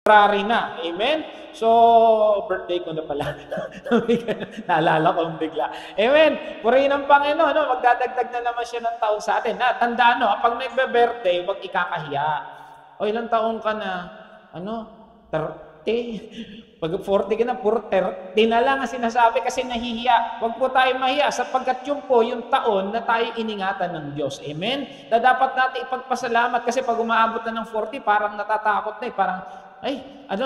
Ferrari na. Amen? So, birthday ko na pala. Naalala ko bigla. Amen? Purihin ang Panginoon. No? Magdadagdag na naman siya ng taon sa atin. Tandaan, no? Pag nagbe-birthday, huwag ikakahiya. O, ilang taon ka na? 30? Pag 40 ka na, 30 na lang ang sinasabi kasi nahihiya. Huwag po tayo mahiya sapagkat yun po yung taon na tayo iningatan ng Diyos. Amen? Na dapat natin ipagpasalamat kasi pag umaabot na ng 40, parang natatakot na parang,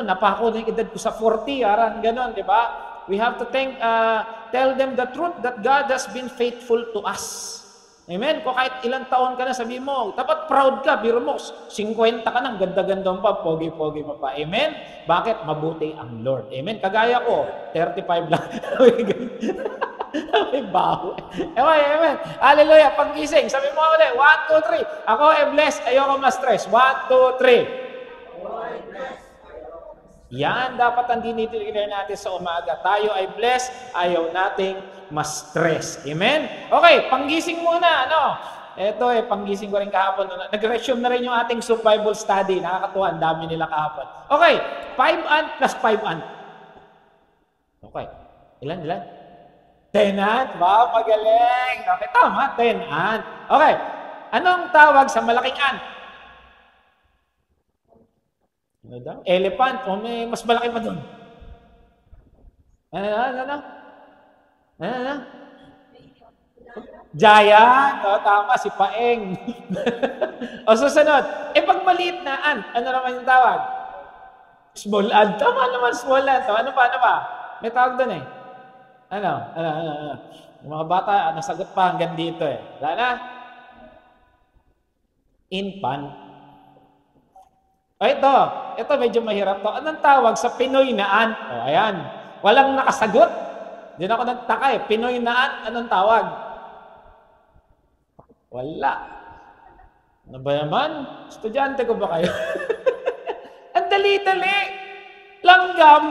napako na yung edad ko sa 40, parang ganon, di ba? We have to tell them the truth that God has been faithful to us. Amen? Kung kahit ilang taon ka na, sabi mo, dapat proud ka, biro mo, 50 ka na, ganda-ganda pa, pogi-pogi pa pa. Amen? Bakit? Mabuti ang Lord. Amen? Kagaya ko, 35 lang. May baho. Amen? Hallelujah. Pag-gising, sabi mo ulit, 1, 2, 3. Ako blessed, ayoko ma-stress. 1, 2, 3. Yan, dapat ang dinideclare natin sa umaga. Tayo ay blessed, ayaw nating ma-stress. Amen? Okay, panggising muna. Ito panggising ko rin kahapon. Nag-resume na rin yung ating survival study. Nakakatuwa, ang dami nila kahapon. Okay, 5 plus 5 Okay, ilan? 10 Ba, magaling. Okay, tama, 10 Okay, anong tawag sa malaking ant? Ano daw? Elephant. O may mas malaki pa doon. Ano? Giant. O, tama, si Paeng. O, susunod. Pag maliit na ant, ano naman yung tawag? Small ant. Tama naman, small ant. Ano pa? May tawag doon Ano? Yung mga bata, nasagot pa hanggang dito Wala na? Infant. Ito medyo mahirap to. Anong tawag sa Pinoy na ant? Ayan. Walang nakasagot. Diyan ako nagtaka Pinoy na ant, anong tawag? Wala. Ano ba naman? Estudyante ko ba kayo? Ang dali-dali. Langgam.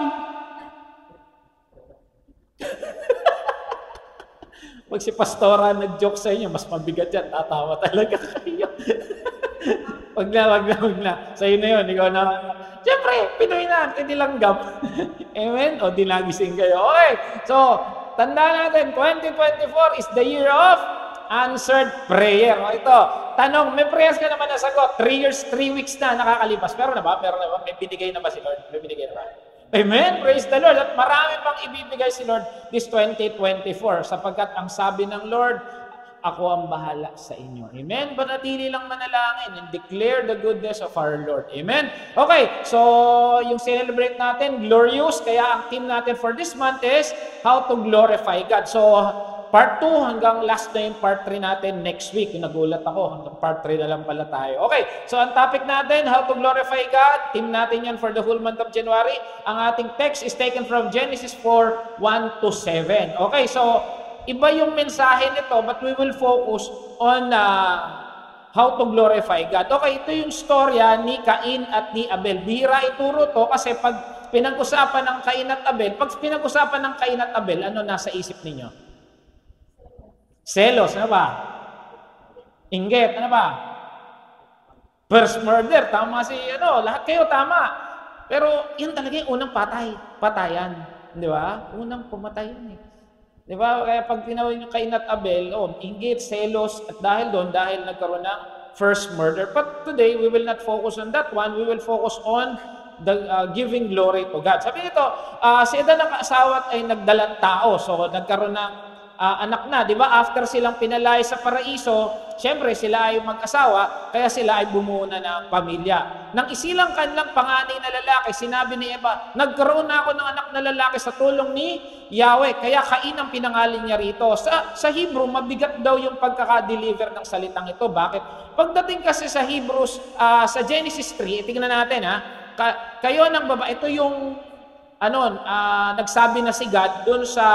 Pag si Pastora nag-joke sa inyo, mas mabigat yan. Tatawa talaga kayo. Wag na. Sa'yo na yun. Ikaw na. Siyempre, Pinoy na. Hindi langgam. Amen? O, dinagising kayo. Okay. So, tanda natin, 2024 is the year of answered prayer. Ito, tanong, may prayers ka naman nasagot. 3 years, 3 weeks na nakakalipas. Meron na ba? May binigay na ba si Lord? May binigay na ba? Amen? Praise the Lord. At marami pang ibibigay si Lord this 2024 sapagkat ang sabi ng Lord, ako ang bahala sa inyo. Amen? Manatili lang manalangin and declare the goodness of our Lord. Amen? Okay, so yung celebrate natin, glorious. Kaya ang theme natin for this month is how to glorify God. So, part 2 hanggang last na yung part 3 natin next week. Nagulat ako, hanggang part 3 na lang pala tayo. Okay, so ang topic natin, how to glorify God. Theme natin yan for the whole month of January. Ang ating text is taken from Genesis 4, 1 to 7. Okay, so iba yung mensahe nito, but we will focus on how to glorify God. Okay, ito yung storya ni Cain at ni Abel. Bihira ituro to kasi pag pinag-usapan ng Cain at Abel, pag pinag-usapan ng Cain at Abel, ano nasa isip ninyo? Selos, ano ba? Inggit, ano ba? First murder, tama lahat kayo tama. Pero yun talaga yung unang patayan. Di ba? Unang pamatayan Di ba? Kaya pag tinawag yung Cain at Abel, inggit, selos, at dahil nagkaroon ng first murder. But today, we will not focus on that one. We will focus on the giving glory to God. Sabi nito, si Adan ang asawa ay nagdalang tao. So, nagkaroon ng anak na. Di ba? After silang pinalay sa paraiso, syempre sila ay mag-asawa, kaya sila ay bumuo na ng pamilya. Nang isilang kanilang panganay na lalaki, sinabi ni Eva, nagkaroon na ako ng anak na lalaki sa tulong ni Yahweh. Kaya Cain ang pinangalan niya rito. Sa Hebrew, mabigat daw yung pagkaka-deliver ng salitang ito. Bakit? Pagdating kasi sa Hebrews, sa Genesis 3, tingnan natin kayo ng babae, ito yung nagsabi na si God dun sa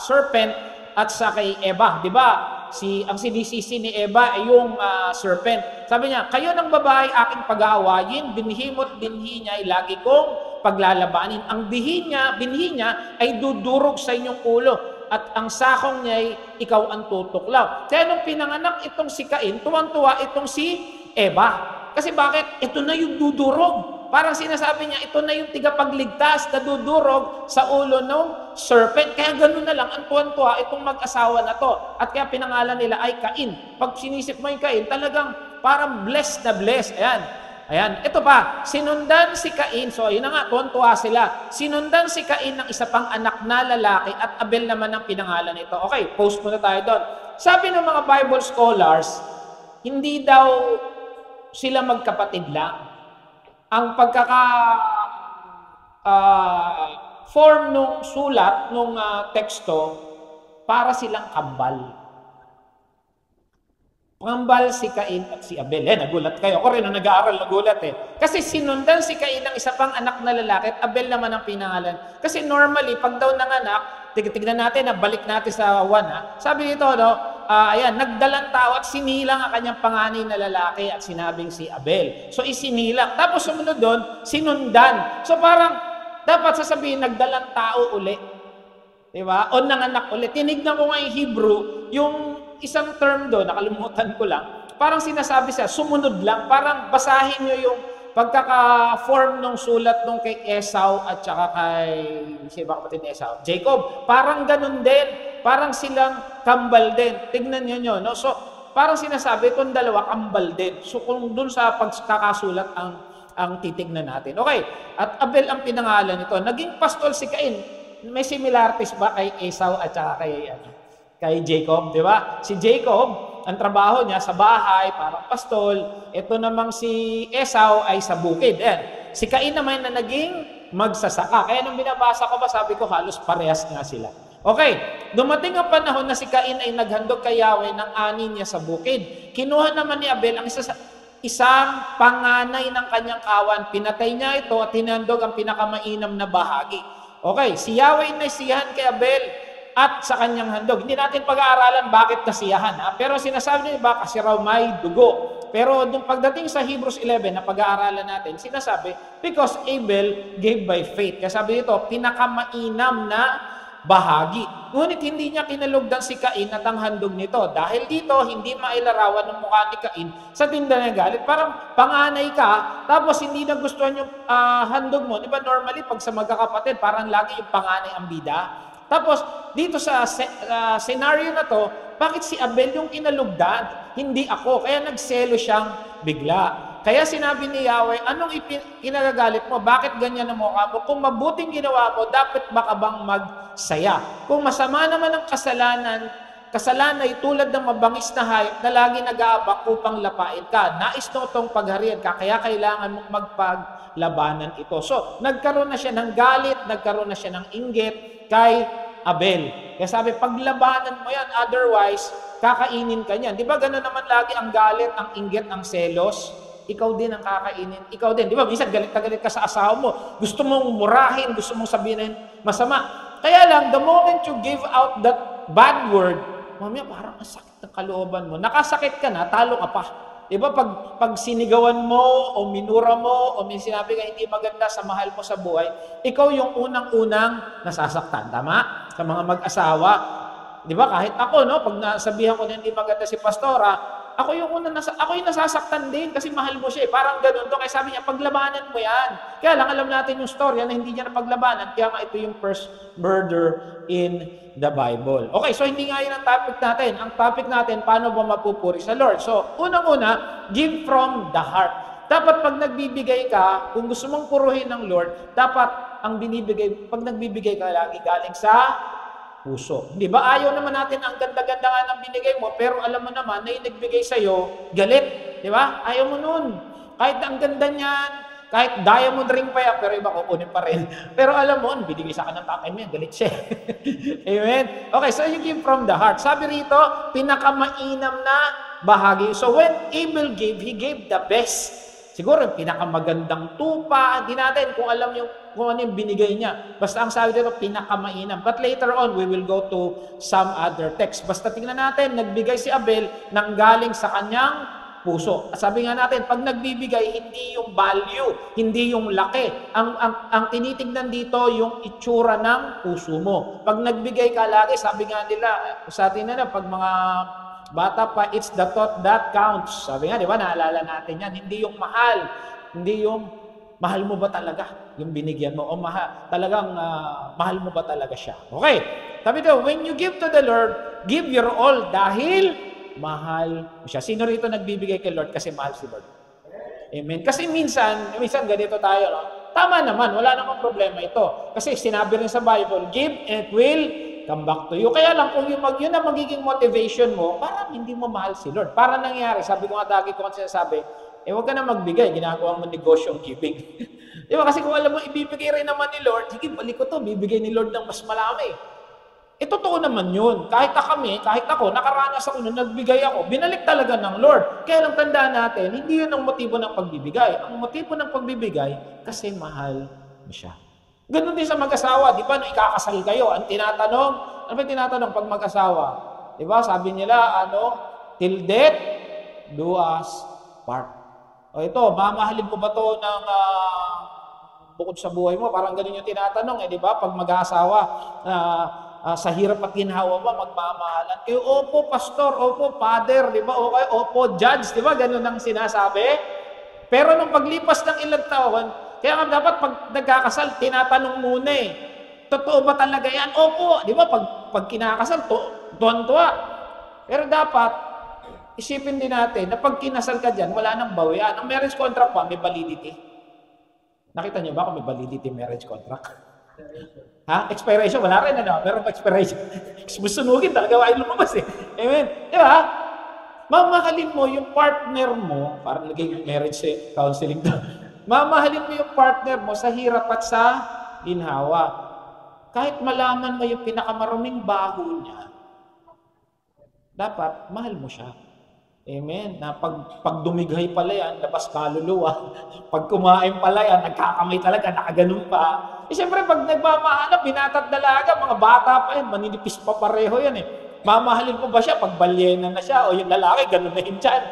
serpent at sa kay Eva, di ba? Ang sinisisi ni Eva ay yung serpent. Sabi niya, kayo ng babae aking pag-aawayin, binhi mo't binhi niya ay lagi kong paglalabanin. Ang binhi niya ay dudurog sa inyong ulo at ang sakong niya ay ikaw ang tutuklaw. Kaya nung pinanganak itong si Cain, tuwang-tuwa itong si Eva. Kasi bakit? Ito na yung dudurog. Parang sinasabi niya, ito na yung tigapagligtas na dudurog sa ulo ng serpent. Kaya gano'n na lang, ang tuwan-tuwa itong mag-asawa na to. At kaya pinangalan nila ay Cain. Pag sinisip mo yung Cain, talagang parang blessed na blessed. Ayan. Ayan. Ito pa, sinundan si Cain. So, yun na nga, tuwan-tuwa sila. Sinundan si Cain ng isa pang anak na lalaki at Abel naman ang pinangalan nito. Okay, post muna tayo doon. Sabi ng mga Bible scholars, hindi daw sila magkapatid lang. Ang form nung sulat, nung teksto, para silang kambal. Kambal si Cain at si Abel. Nagulat kayo. Ako rin, nung nag-aaral, nagulat Kasi sinundan si Cain ng isa pang anak na lalaki at Abel naman ang pinangalan. Kasi normally, pag daw nanganak, tignan natin, balik natin sa 1, sabi dito, ayan, nagdalang tao at sinilang ang kanyang panganay na lalaki at sinabing si Abel. So, isinilang. Tapos sumunod doon, sinundan. So, parang, dapat sasabihin, nagdalang tao uli. Diba? O nanganak uli. Tinignan ko nga yung Hebrew, yung isang term doon, nakalimutan ko lang, parang sinasabi siya, sumunod lang. Parang basahin nyo yung pagkaka-form ng sulat nung kay Esau at saka kay, sino kapatid ni Esau? Jacob. Parang ganun din. Parang silang kambal din. Tignan nyo, no? So, parang sinasabi, itong dalawa, kambal din. So, kung dun sa pagkakasulat ang titignan natin. Okay. At Abel ang pinangalan nito. Naging pastol si Cain. May similarities ba kay Esau at saka kay Jacob, di ba? Si Jacob, ang trabaho niya sa bahay, parang pastol. Ito namang si Esau ay sa bukid. Si Cain naman na naging magsasaka. Kaya nung binabasa ko ba, sabi ko halos parehas nga sila. Okay, dumating ang panahon na si Cain ay naghandog kay Yahweh ng ani niya sa bukid. Kinuha naman ni Abel ang isang panganay ng kanyang kawan. Pinatay niya ito at hinandog ang pinakamainam na bahagi. Okay, si Yahweh nasiyahan kay Abel at sa kanyang handog. Hindi natin pag-aaralan bakit nasiyahan. Pero sinasabi niya iba kasi raw may dugo. Pero pagdating sa Hebrews 11 na pag-aaralan natin, sinasabi, because Abel gave by faith. Kaya sabi dito, pinakamainam na bahagi. Ngunit hindi niya kinalugdan si Cain at ang handog nito. Dahil dito, hindi mailarawan ng mukha ni Cain sa tinda ng galit. Parang panganay ka, tapos hindi nagustuhan yung handog mo. Di ba normally, pag sa magkakapatid, parang lagi yung panganay ang bida. Tapos, dito sa scenario na to, bakit si Abel yung kinalugdan? Hindi ako. Kaya nagselo siyang bigla. Kaya sinabi ni Yahweh, anong kinagagalit mo? Bakit ganyan ang mukha mo? Kung mabuting ginawa mo, dapat baka bang magsaya? Kung masama naman ang kasalanan ay tulad ng mabangis na hayop na lagi nag-aabak upang lapain ka. Nais mo itong pagharian ka, kaya kailangan mong magpaglabanan ito. So, nagkaroon na siya ng galit, nagkaroon na siya ng inggit kay Abel. Kaya sabi, paglabanan mo yan, otherwise, kakainin ka niyan. Di ba gano'n naman lagi ang galit, ang inggit, ang selos? Ikaw din ang kakainin. Ikaw din. Di ba, minsan galit ka sa asawa mo. Gusto mong murahin, gusto mong sabihin masama. Kaya lang, the moment you give out that bad word, mamaya parang ang sakit ng kalooban mo. Nakasakit ka na, talo ka pa. Di ba, pag sinigawan mo, o minura mo, o may sinabi ka hindi maganda sa mahal mo sa buhay, ikaw yung unang-unang nasasaktan. Tama? Sa mga mag-asawa. Di ba, kahit ako, no, pag nasabihan ko na hindi maganda si Pastora, ako yung nasasaktan din kasi mahal mo siya. Parang ganun to. Kaya sabi niya, paglabanan mo yan. Kaya lang alam natin yung storya na hindi niya napaglabanan. Kaya nga ito yung first murder in the Bible. Okay, so hindi nga yun ang topic natin. Ang topic natin, paano ba mapupuri sa Lord? So, unang-una, give from the heart. Dapat pag nagbibigay ka, kung gusto mong puruhin ng Lord, dapat ang binibigay, pag nagbibigay ka lagi galing sa puso. Di ba? Ayaw naman natin ang ganda-ganda nga ng binigay mo, pero alam mo naman na yung nagbigay sa'yo, galit. Di ba? Ayaw mo nun. Kahit ang ganda niyan, kahit diamond ring pa yan, pero iba kukunin pa rin. Pero alam mo, binigay sa akin ng tatay mo yan, galit siya. Amen? Okay, so you give from the heart. Sabi rito, pinakamainam na bahagi. So when Abel gave, he gave the best. Siguro, pinakamagandang tupa. Hindi natin kung alam kung ano yung binigay niya. Basta ang sabi dito, pinakamainam. But later on, we will go to some other text. Basta tingnan natin, nagbigay si Abel nang galing sa kanyang puso. At sabi nga natin, pag nagbibigay, hindi yung value, hindi yung laki. Ang tinitignan dito, yung itsura ng puso mo. Pag nagbigay ka lagi, sabi nga nila, sa atin na pag mga bata pa, it's the thought that counts. Sabi nga, di ba, naalala natin yan. Hindi yung mahal, hindi yung Mahal mo ba talaga yung binigyan mo? O talagang mahal mo ba talaga siya? Okay. Sabi daw, when you give to the Lord, give your all dahil mahal mo siya. Sino rito nagbibigay kay Lord kasi mahal si Lord? Amen. Kasi minsan ganito tayo, no? Tama naman, wala namang problema ito. Kasi sinabi rin sa Bible, give and it will come back to you. Kaya lang, kung yun na magiging motivation mo, parang hindi mo mahal si Lord. Para nangyari, sabi ko nga dagi ko kasi sinasabi, huwag ka na magbigay, ginagawa mo negosyo ang giving. Di ba? Kasi kung alam mo, ibibigay rin naman ni Lord, sige, balik ko to, bibigay ni Lord ng mas malami. Totoo naman yun. Kahit ako, nakaranas ako nung nagbigay ako, binalik talaga ng Lord. Kaya lang tandaan natin, hindi yun ang motibo ng pagbibigay. Ang motibo ng pagbibigay, kasi mahal mo siya. Ganun din sa mag-asawa, di ba? Nung ikakasal kayo, ang tinatanong, ano ba tinatanong pag mag-asawa? Di ba? Sabi nila, till death, do us part. O ito, mamahalin mo ba to ng bukod sa buhay mo? Parang ganun yung tinatanong, di ba? Pag mag-aasawa, sa hirap at ginhawa mo, magmamahalan. Opo, pastor, opo, father, di ba? Okay, opo, judge, di ba? Ganun ang sinasabi. Pero nung paglipas ng ilang taon, kaya nga dapat pag nagkakasal, tinatanong muna totoo ba talaga yan? Opo, di ba? Pag kinakasal, tuwan-tuwa. Pero dapat, isipin din natin na pag kinasal ka dyan, wala nang bawian. Ang marriage contract pa, may validity. Nakita niyo ba kung may validity marriage contract? Expiration, wala rin pero expiration. Musunugin talaga, ay lumabas Amen. Di ba? Mamahalin mo yung partner mo, parang naging marriage counseling to. Mamahalin mo yung partner mo sa hirap at sa ginhawa. Kahit malaman mo yung pinakamaruming baho niya, dapat mahal mo siya. Amen. Na pag dumighay pala yan, labas kaluluwa. Pag kumain pala yan, nagkakamay talaga, nakaganon pa. Siyempre, pag nagmamahanap, binata't dalaga, mga bata pa yan, maninipis pa pareho yan Mamahalin mo ba siya pag balyena na siya o yung lalaki, ganun na yun dyan?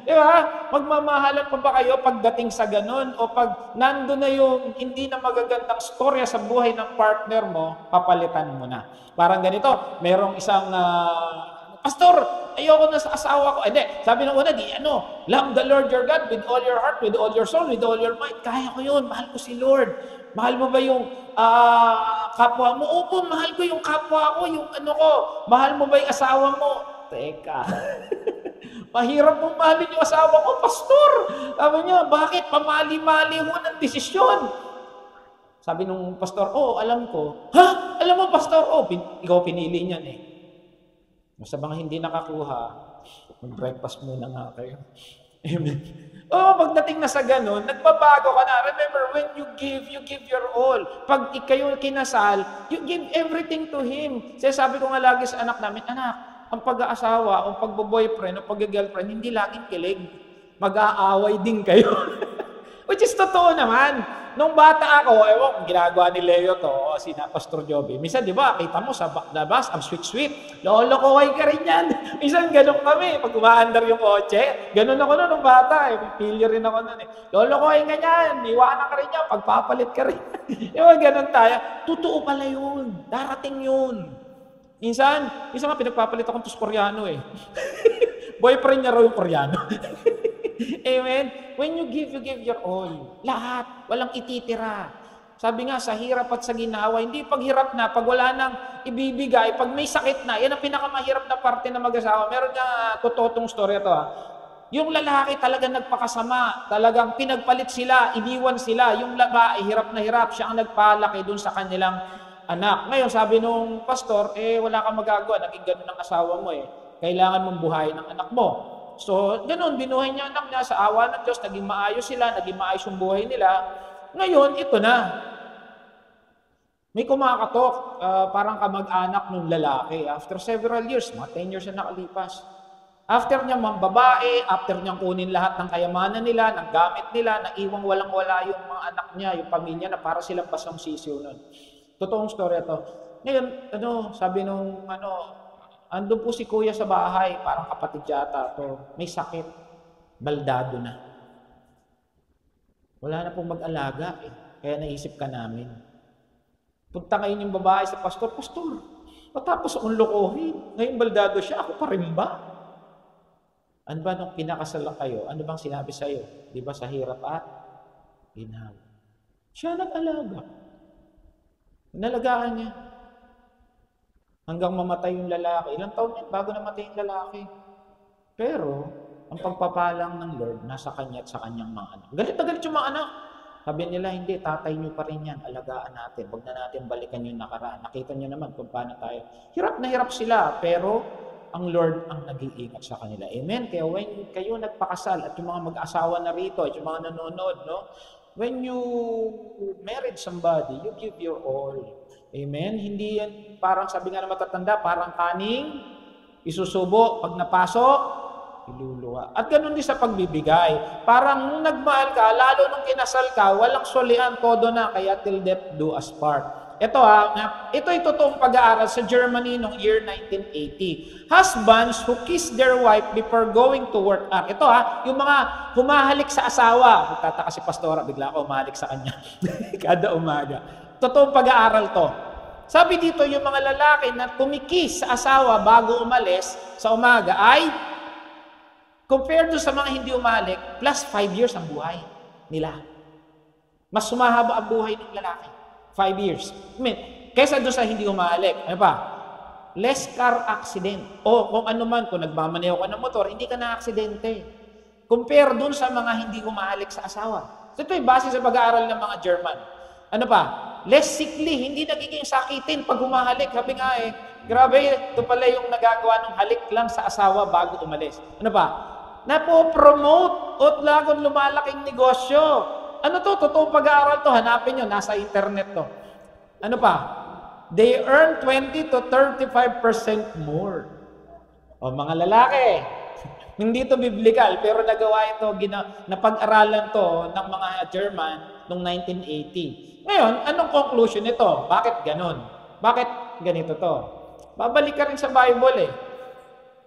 Di ba? Magmamahalan pa ba kayo pagdating sa ganun? O pag nando na yung hindi na magagandang storya sa buhay ng partner mo, papalitan mo na. Parang ganito, merong isang pastor, ayoko na sa asawa ko. Hindi, sabi ng una, love the Lord your God with all your heart, with all your soul, with all your mind. Kaya ko yun, mahal ko si Lord. Mahal mo ba yung kapwa mo? Opo, mahal ko yung kapwa ko, yung ko. Mahal mo ba yung asawa mo? Teka. Mahirap mong mahalin yung asawa ko, pastor. Sabi niya, bakit? Pamali-mali ho ng desisyon. Sabi nung pastor, alam ko. Ha? Alam mo, pastor? Ikaw pinili niyan Sa mga hindi nakakuha, mag-breakfast muna nga kayo. Amen. Pagdating na sa ganun, nagbabago ka na. Remember, when you give your all. Pag kayo kinasal, you give everything to Him. Sabi ko nga lagi sa anak namin, anak, ang pag-aasawa, o pag-boyfriend, o pag-girlfriend, hindi laging kilig. Mag-aaway din kayo. Which is totoo naman. Nung bata ako, kung ginagawa ni Leo to, si Pastor Joby, minsan, di ba, kita mo sa labas, ang sweet-sweet, lolokohay ka rin yan. Minsan, ganun kami, pag umaandar yung kotse, ganun ako nung bata, pili rin ako nun lolokohay ka yan, iwanan ka rin yan, pagpapalit ka rin. Ganun tayo. Totoo pala yun, darating yun. Minsan nga pinagpapalit akong Koreano Boyfriend niya raw yung Koreano. Amen? When you give your all. Lahat. Walang ititira. Sabi nga, sa hirap at sa ginawa, hindi pag hirap na, pag wala nang ibibigay, pag may sakit na, yan ang pinakamahirap na parte ng mag-asawa. Meron nga, totoo story ito Yung lalaki talaga nagpakasama, talagang pinagpalit sila, iniwan sila. Yung babae, hirap na hirap, siya ang nagpalaki dun sa kanilang anak. Ngayon, sabi nung pastor, wala kang magagawa, naging ganun ang asawa mo Kailangan mong buhayin ang anak mo. So, ganun, binuhay niya anak niya sa awa ng Diyos, naging maayos sila, naging maayos yung buhay nila. Ngayon, ito na. May kumakatok, parang kamag-anak ng lalaki. After several years, mga 10 years na nakalipas. After niya mambabae, after niyang kunin lahat ng kayamanan nila, ng gamit nila, naiwang walang-wala yung mga anak niya, yung pamilya na para silang basang sisiw nun. Totoong story ito. Ngayon, sabi nung andun po si kuya sa bahay, parang kapatid yata to. May sakit. Baldado na. Wala na pong mag-alaga Kaya naisip ka namin. Punta ngayon yung babae sa pastor, Pastor, matapos akong lokohin. Ngayon baldado siya, ako pa rin ba? Ano ba nung pinakasal kayo? Ano bang sinabi sa'yo? Di ba sa hirap at ginawa? Siya nag-alaga. Inalagaan niya. Hanggang mamatay yung lalaki. Ilang taon yun bago namatay yung lalaki. Pero, ang pagpapalang ng Lord, nasa kanya at sa kanyang mga anak. Galit na galit yung mga anak. Sabi nila, hindi, tatay nyo pa rin yan. Alagaan natin. Huwag na natin balikan yung nakaraan. Nakita nyo naman kung paano tayo. Hirap na hirap sila, pero ang Lord ang nag-iingat sa kanila. Amen? Kaya when kayo nagpakasal at yung mga mag-asawa na rito at yung mga nanonood, no? When you married somebody, you give your all. Amen? Hindi yan parang sabi nga na matatanda, parang kaning, isusubo, pag napasok, iluluwa. At ganun din sa pagbibigay. Parang nung nagmahal ka, lalo nung kinasal ka, walang solian, todo na, kaya till death do us part. Ito ito ay totoong pag-aaral sa Germany noong year 1980. Husbands who kiss their wife before going to work. Ito yung mga humahalik sa asawa. Magtataka si Pastora, bigla ako humahalik sa kanya. Kada umaga. Totoong pag-aaral to. Sabi dito, yung mga lalaki na kumikis sa asawa bago umalis sa umaga ay compared to sa mga hindi umalik, plus 5 years ang buhay nila. Mas sumahaba ang buhay ng lalaki. 5 years. I mean, kaysa doon sa hindi umalik. Ano pa? Less car accident. O kung ano man, kung nagmamaneho ka ng motor, hindi ka na-aksidente. Compare doon sa mga hindi umalik sa asawa. So ito ay base sa pag-aaral ng mga German. Ano pa? Less sickly. Hindi nagiging sakitin pag humahalik. Sabi nga grabe, ito pala yung nagagawa ng halik lang sa asawa bago umalis. Ano pa? Napo-promote at lagong lumalaking negosyo. Ano to? Totoong pag-aaral to. Hanapin nyo. Nasa internet to. Ano pa? They earn 20 to 35% more. O mga lalaki. Hindi to biblical, pero nagawa ito, napag-aralan to ng mga German noong 1980. Ngayon, anong conclusion nito? Bakit ganon? Bakit ganito to? Babalik ka rin sa Bible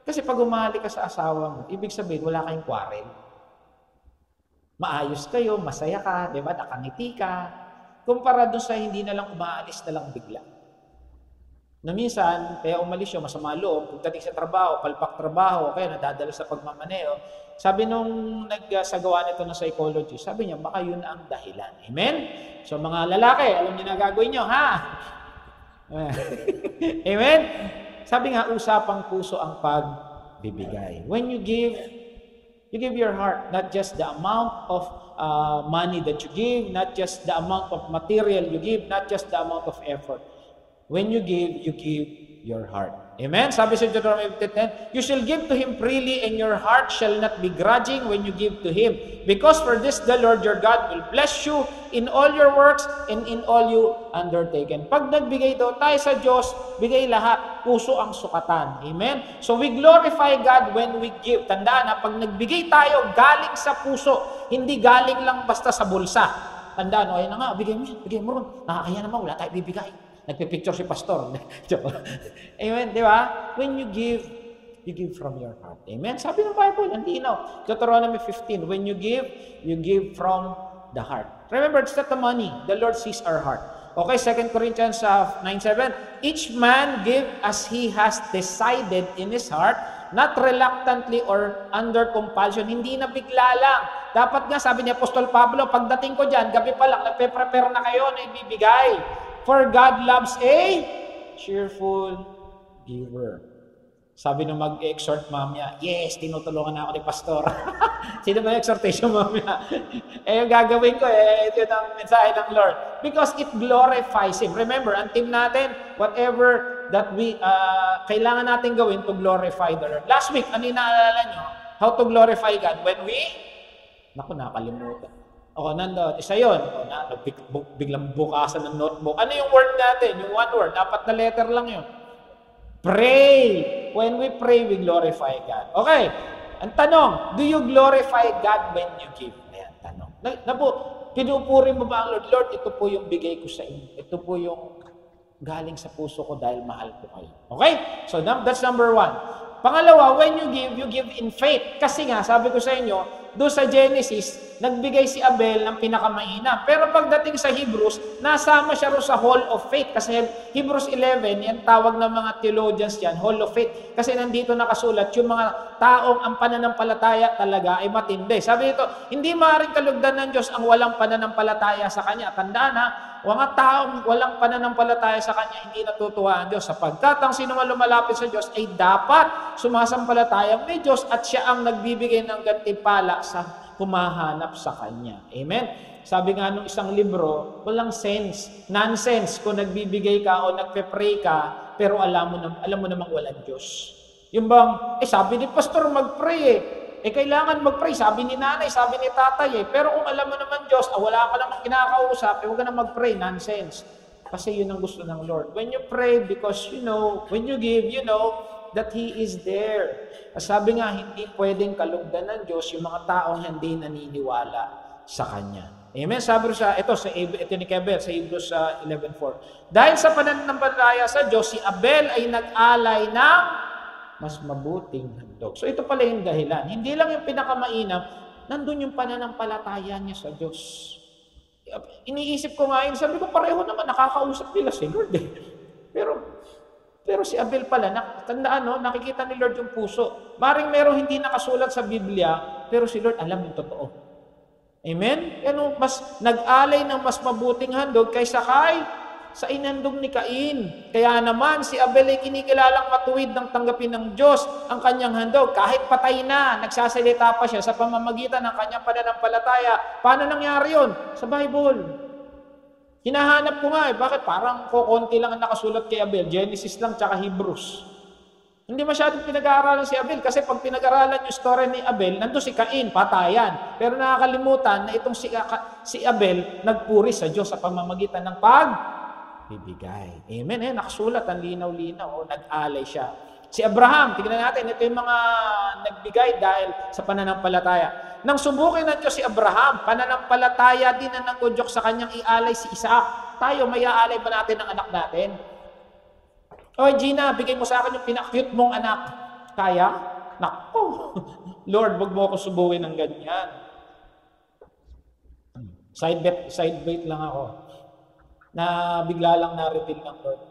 Kasi pag umali ka sa asawa mo, ibig sabihin, wala kayong quarrel. Maayos kayo, masaya ka, di ba? Nakangiti ka. Kumpara doon sa hindi na lang umaalis na lang bigla. Na minsan, kaya umalis yung masama loob, pagdating sa trabaho, palpak trabaho, kaya nadadala sa pagmamaneo. Sabi nung nagsagawa nito ng psychology, sabi niya, baka yun ang dahilan. Amen? So mga lalaki, alam niyo na gagawin niyo, ha? Amen? Sabi nga, usapang puso ang pagbibigay. When you give your heart, not just the amount of money that you give, not just the amount of material you give, not just the amount of effort. When you give your heart. Amen? Sabi sa Deuteronomy 10, you shall give to Him freely, and your heart shall not be grudging when you give to Him. Because for this the Lord your God will bless you in all your works and in all you undertaken. Pag nagbigay daw tayo sa Diyos, bigay lahat, puso ang sukatan. Amen? So we glorify God when we give. Tandaan na, pag nagbigay tayo, galing sa puso, hindi galing lang basta sa bulsa. Tandaan, ayun na nga, bigay mo ron. Nakakaya naman, wala tayo bibigay. Nagpipicture si pastor. Amen, di ba? When you give from your heart. Amen? Sabi ng Bible, ang linaw. Deuteronomy 15, when you give from the heart. Remember, it's not the money. The Lord sees our heart. Okay, 2 Corinthians 9:7, each man give as he has decided in his heart, not reluctantly or under compulsion. Hindi na bigla lang. Dapat nga, sabi ni Apostol Pablo, pagdating ko dyan, gabi pa lang, nagpe-prepare na kayo na ibibigay. For God loves a cheerful giver. Sabi nung mag-exhort mamaya, yes, tinutulungan na ako ni Pastor. Sino ba yung exhortation mamaya? Yung gagawin ko, ito ang mensahe ng Lord. Because it glorifies Him. Remember, ang team natin, whatever that we, kailangan natin gawin to glorify the Lord. Last week, ano yung naalala nyo? How to glorify God? When we, nakalimutan. Isa yun. Biglang bukasan ng notebook. Ano yung word natin? Yung one word. 4 na letter lang yun. Pray. When we pray, we glorify God. Okay. Ang tanong, do you glorify God when you give? Ayan, tanong. Pinupuri mo ba ang Lord? Lord, ito po yung bigay ko sa inyo. Ito po yung galing sa puso ko dahil mahal ko kayo. Okay? So, that's number 1. Pangalawa, when you give in faith. Kasi nga, sabi ko sa inyo, doon sa Genesis, nagbigay si Abel ng pinakamainam. Pero pagdating sa Hebrews, nasama siya ro sa Hall of Faith. Kasi Hebrews 11, yan tawag ng mga theologians yan, Hall of Faith. Kasi nandito nakasulat, yung mga taong ang pananampalataya talaga ay matindi. Sabi dito, hindi maaaring kalugdan ng Diyos ang walang pananampalataya sa Kanya. Tandaan ha, mga taong walang pananampalataya sa Kanya, hindi natutuwa ang Diyos. Sapagkat ang sino man lumalapit sa Diyos ay dapat sumasampalataya may Diyos at siya ang nagbibigay ng gantimpala sa humahanap sa Kanya. Amen? Sabi nga nung isang libro, walang sense, nonsense kung nagbibigay ka o nagpe-pray ka, pero alam mo namang walang Diyos. Yung bang, sabi ni pastor mag-pray kailangan mag-pray, sabi ni nanay, sabi ni tatay pero kung alam mo naman Diyos, wala ka namang kinakausap, huwag ka na mag-pray, nonsense. Kasi yun ang gusto ng Lord. When you pray, because when you give, that He is there. Sabi nga, hindi pwedeng kalugdan ng Diyos yung mga taong hindi naniniwala sa Kanya. Amen? Sabi siya, ito ni Kebet, sa Hebrews 11:4. Dahil sa pananampalataya sa Diyos, si Abel ay nag-alay ng mas mabuting handog. So ito pala yung dahilan. Hindi lang yung pinakamainam, nandun yung pananampalataya niya sa Diyos. Iniisip ko nga yun, sabi ko pareho naman, nakakausap nila si Lord Pero si Abel pala, tandaan nakikita ni Lord yung puso. Maring merong hindi nakasulat sa Biblia, pero si Lord alam yung totoo. Amen? Mas nag-alay ng mas mabuting handog kaysa sa inandog ni Cain. Kaya naman, si Abel ay kinikilalang matuwid ng tanggapin ng Diyos ang kanyang handog. Kahit patay na, nagsasalita pa siya sa pamamagitan ng kanyang pananampalataya. Paano nangyari yun? Sa Bible. Hinahanap ko nga bakit parang konti lang ang nakasulat kay Abel? Genesis lang tsaka Hebrews. Hindi masyadong pinag-aaralan si Abel kasi pag pinag-aaralan yung story ni Abel, nandun si Cain, patayan. Pero nakakalimutan na itong si Abel nagpuri sa Diyos sa pamamagitan ng pagbibigay. Amen. Nakasulat, ang linaw-linaw, nag-alay siya. Si Abraham, tignan natin, ito yung mga nagbigay dahil sa pananampalataya. Nang subukin ng Diyos si Abraham, pananampalataya din na nanggudyok sa kanyang ialay si Isaac. Tayo, may aalay ba natin ang anak natin? Gina, bigay mo sa akin yung pinaka-cute mong anak. Kaya? Naku, Lord, wag mo ako subukin ng ganyan. Side bait lang ako. Na bigla lang na-reveal ng Lord.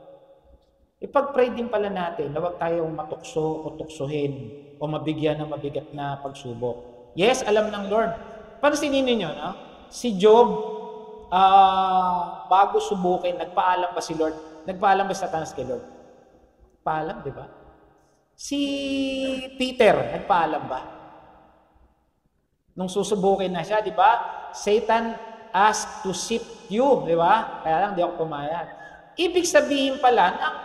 Ipag-pray din pala natin na huwag tayong matukso o tuksohin o mabigyan ng mabigat na pagsubok. Yes, alam ng Lord. Pansinin ninyo, si Job, bago subukin, nagpaalam ba si Lord? Nagpaalam ba Satanas kay Lord? Paalam, di ba? Si Peter, nagpaalam ba? Nung susubukin na siya, di ba? Satan asked to sift you, di ba? Kaya lang, di ako pumayag. Ibig sabihin pala, ang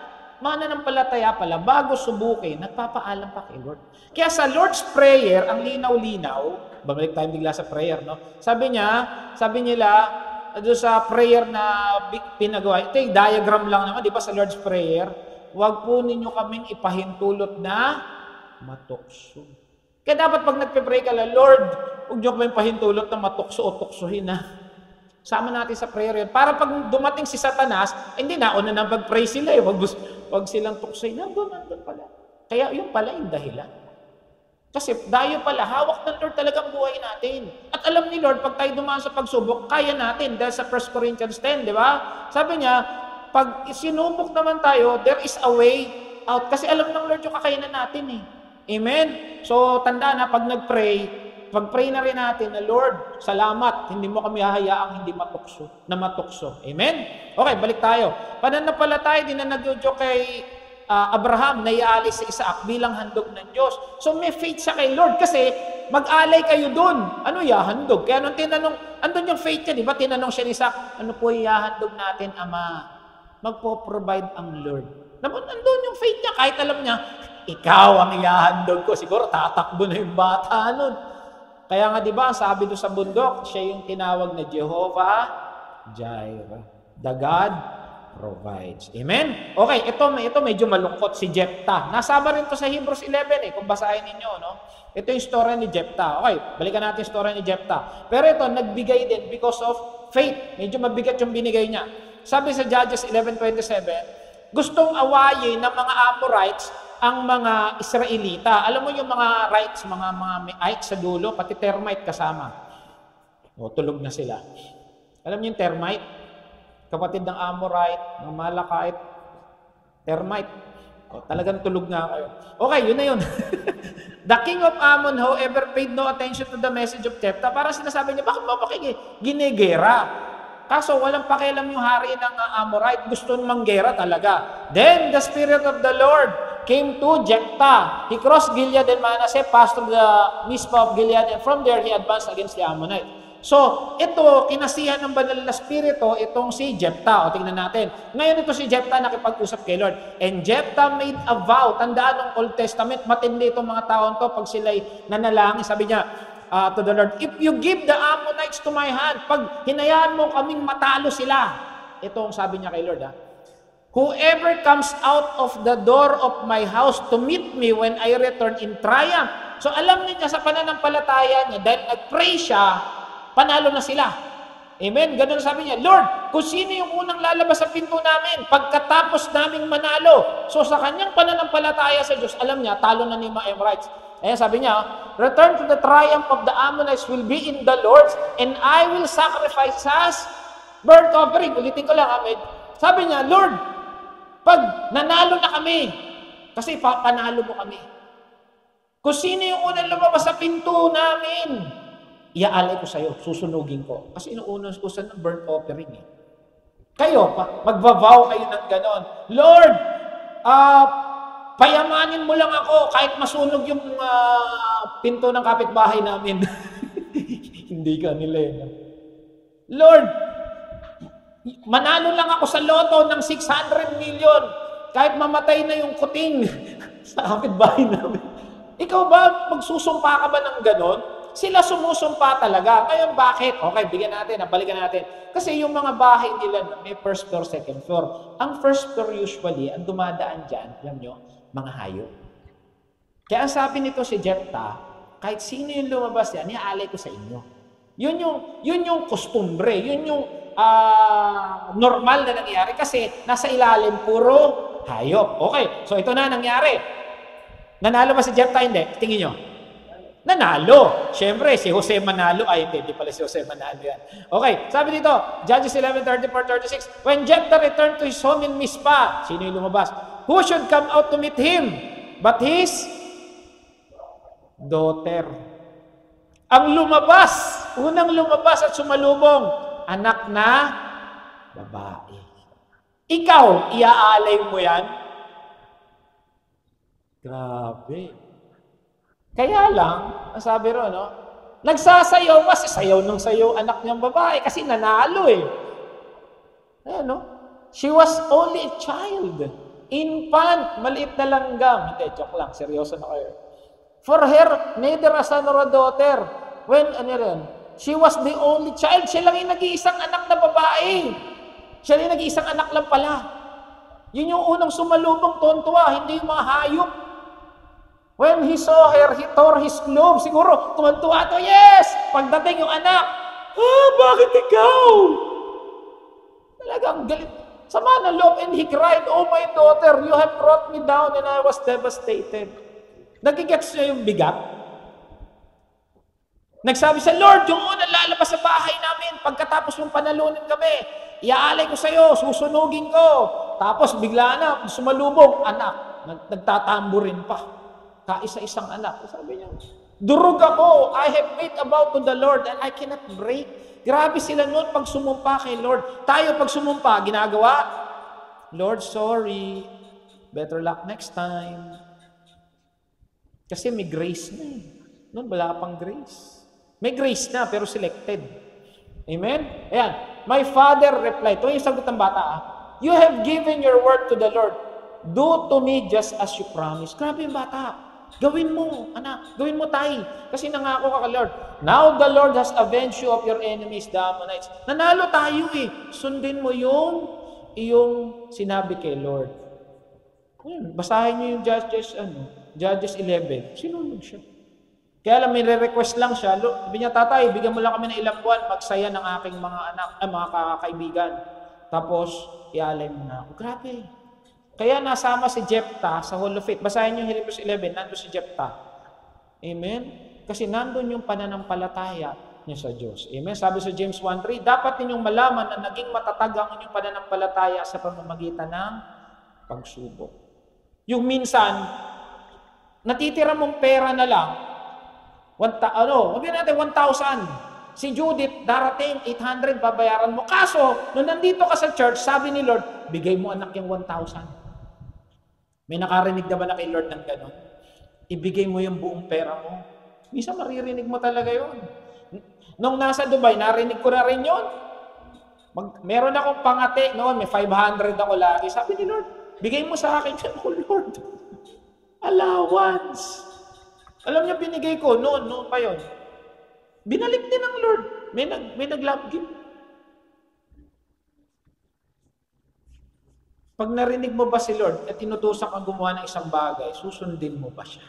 mananampalataya pala, bago subukin, nagpapaalam pa kay Lord. Kaya sa Lord's Prayer, ang linaw-linaw, babalik tayo bigla sa prayer, Sabi nila, doon sa prayer na pinagawa, ito yung diagram lang naman, di ba, sa Lord's Prayer, huwag po ninyo kaming ipahintulot na matukso. Kaya dapat pag nagpe-pray ka lang, Lord, huwag nyo kaming pahintulot na matukso o tuksohin na. Sama natin sa prayer yun. Para pag dumating si Satanas, hindi na, una nang pag-pray sila Huwag silang tuksohin. Nandun pala. Kaya yun pala yung dahilan. Kasi dayo pala, hawak ng Lord talagang buhay natin. At alam ni Lord, pag tayo dumaan sa pagsubok, kaya natin. Dahil sa 1 Corinthians 10, di ba? Sabi niya, pag sinubok naman tayo, there is a way out. Kasi alam ng Lord yung kakayanan natin Amen? So, tandaan na, pag pag-pray na rin natin na, Lord, salamat, hindi mo kami hahayaang hindi matukso. Amen? Okay, balik tayo. Pananampalataya din na nagdudyo kay Abraham na ialis sa Isaac bilang handog ng Diyos. So, may faith siya kay Lord kasi mag-alay kayo dun. Ano handog? Kaya nung tinanong, andun yung faith niya, di ba? Tinanong siya ni Isaac, ano po iahandog natin, Ama? Magpo-provide ang Lord. Nandun yung faith niya, kahit alam niya, ikaw ang iahandog ko. Siguro tatakbo na yung bata nun. Kaya nga, di ba, sabi doon sa bundok, siya yung tinawag na Jehovah Jireh. The God provides. Amen? Okay, ito medyo malungkot si Jephthah. Nasama rin to sa Hebrews 11 kung basahin ninyo, Ito yung story ni Jephthah. Okay, balikan natin yung story ni Jephthah. Pero ito, nagbigay din because of faith. Medyo mabigat yung binigay niya. Sabi sa Judges 11:27, gustong awayin ng mga Amorites ang mga Israelita. Alam mo yung mga rights, mga may sa dulo, pati termite kasama. O, tulog na sila. Alam niyo yung termite? Kapatid ng Amorite, ng Malakite, termite. O, talagang tulog na kayo. Okay, yun na yun. The king of Ammon, however, paid no attention to the message of Jephthah. Para sinasabi niya, bakit mo ginigera? Kaso walang pakialam yung hari ng Amorite. Gusto manggera talaga. Then the Spirit of the Lord came to Jephthah. He crossed Gilead and Manasseh, passed through the Mizpah of Gilead, and from there he advanced against the Ammonites. So, ito, kinasihan ng banal na spirito, itong si Jephthah. O, tingnan natin. Ngayon ito si Jephthah nakipag-usap kay Lord. And Jephthah made a vow. Tandaan ng Old Testament, matindi itong mga taon to pag sila'y nanalangin. Sabi niya to the Lord, if you give the Ammonites to my hand, pag hinayaan mo kaming matalo sila. Ito ang sabi niya kay Lord. Whoever comes out of the door of my house to meet me when I return in triumph. So, alam niya sa pananampalataya niya, dahil nag-pray siya, panalo na sila. Amen? Ganun sabi niya, Lord, kung sino yung unang lalabas sa pinto namin, pagkatapos naming manalo. So sa kanyang pananampalataya sa Diyos, alam niya, talo na ni mga Amorites. Ayan, sabi niya, return to the triumph of the Ammonites will be in the Lord's, and I will sacrifice as burnt offering. Ulitin ko lang, amen. Sabi niya, Lord, pag nanalo na kami, kasi panalo mo kami. Kung sino yung unang lumabas sa pinto namin, iaalay ko sa'yo, susunugin ko. Kasi inuunos ko sa burnt offering. Kayo, magvavow kayo ng ganon. Lord, payamanin mo lang ako kahit masunog yung pinto ng kapitbahay namin. Hindi ka nila yun. Lord, manalo lang ako sa loto ng 600 million kahit mamatay na yung kuting sa kapitbahay namin. Ikaw ba, magsusumpa ka ba ng ganon? Sila sumusumpa talaga. Ngayon, bakit? Okay, bigyan natin, balikan natin. Kasi yung mga bahay nila, may first floor, second floor. Ang first floor usually, ang dumadaan dyan, alam nyo, mga hayop. Kaya ang sabi nito si Jephthah, kahit sino yung lumabas yan, iaalay ko sa inyo. Yun yung kostumbre, yun yung normal na nangyari kasi nasa ilalim puro hayop. Okay, so ito na nangyari. Nanalo ba si Jephthah? Hindi. Tingin nyo. Nanalo. Siyempre, si Jose Manalo. Ay, hindi pala si Jose Manalo yan. Okay, sabi dito, Judges 11:34-36, when Jephthah returned to his home in Mizpah, sino yung lumabas? Who should come out to meet him? But his daughter. Ang lumabas, unang lumabas at sumalubong, anak na babae. Ikaw, iaalay mo yan? Grabe. Kaya lang, ang sabi ro, no? Nagsasayaw kasi sayaw ng sayaw anak niyang babae kasi nanalo eh. Ayan, no? She was only a child. Infant, maliit na langgam. Hindi, joke lang, seryoso na kayo. For her, neither a son nor a daughter. When, she was the only child. Siya lang yung nag-iisang anak na babae. Siya lang yung nag-iisang anak lang pala. Yun yung unang sumalubong tontuwa, hindi yung mga hayop. When he saw her, he tore his clothes. Siguro, tuwan-tuwa to, yes! Pagdating yung anak, bakit ikaw? Talagang galit. Sama ng loob, and he cried, oh my daughter, you have brought me down and I was devastated. Nagigets niya yung bigat. Nagsabi sa Lord, yung unang lalabas sa bahay namin, pagkatapos mong panalunin kami, iaalay ko sa'yo, susunugin ko. Tapos bigla na, sumalubong, anak, nagtatamburin pa. Kaisa-isang anak. Sabi niya, durog ako. I have made a vow to the Lord and I cannot break. Grabe sila noon pag sumumpa kay Lord. Tayo pag sumumpa, ginagawa, Lord, sorry. Better luck next time. Kasi may grace na eh. Noon, wala pang grace. May grace na, pero selected. Amen? Ayan. My father replied. Ito yung sagot ng bata. You have given your word to the Lord. Do to me just as you promised. Grabe yung bata. Gawin mo, anak. Gawin mo, tay. Kasi nangako ka kay Lord. Now the Lord has avenged you of your enemies, the Ammonites. Nanalo tayo eh. Sundin mo yung sinabi kay Lord. Basahin niyo yung Judges 11. Sinunod siya. Kaya lang, may re-request lang siya. Sabi niya, tatay, bigyan mo lang kami ng ilang buwan, magsaya ng aking mga anak, mga kaibigan. Tapos, ialay mo na ako. Grabe. Kaya nasama si Jephthah sa Hall of Faith. Basahin niyo Hebrews 11, nandun si Jephthah. Amen? Kasi nandun yung pananampalataya niya sa Diyos. Amen? Sabi sa James 1:3, dapat ninyong malaman na naging matatag ang inyong pananampalataya sa pamamagitan ng pagsubok. Yung minsan, natitira mong pera na lang, sabihin natin 1,000. Si Judith, darating, 800, babayaran mo. Kaso, nung nandito ka sa church, sabi ni Lord, bigay mo anak yung 1,000. May nakarinig na ba na kay Lord ng gano'n? Ibigay mo yung buong pera mo. Minsan maririnig mo talaga yun. Nung nasa Dubai, narinig ko na rin yun. Meron akong pangati noon, may 500 ako lagi. Sabi ni Lord, bigay mo sa akin yan, oh Lord. Allowance. Alam niyo, binigay ko noon pa yun. Binalik din ng Lord. May nag-love gift. Pag narinig mo ba si Lord at tinutusan kang gumawa ng isang bagay, susundin mo ba siya?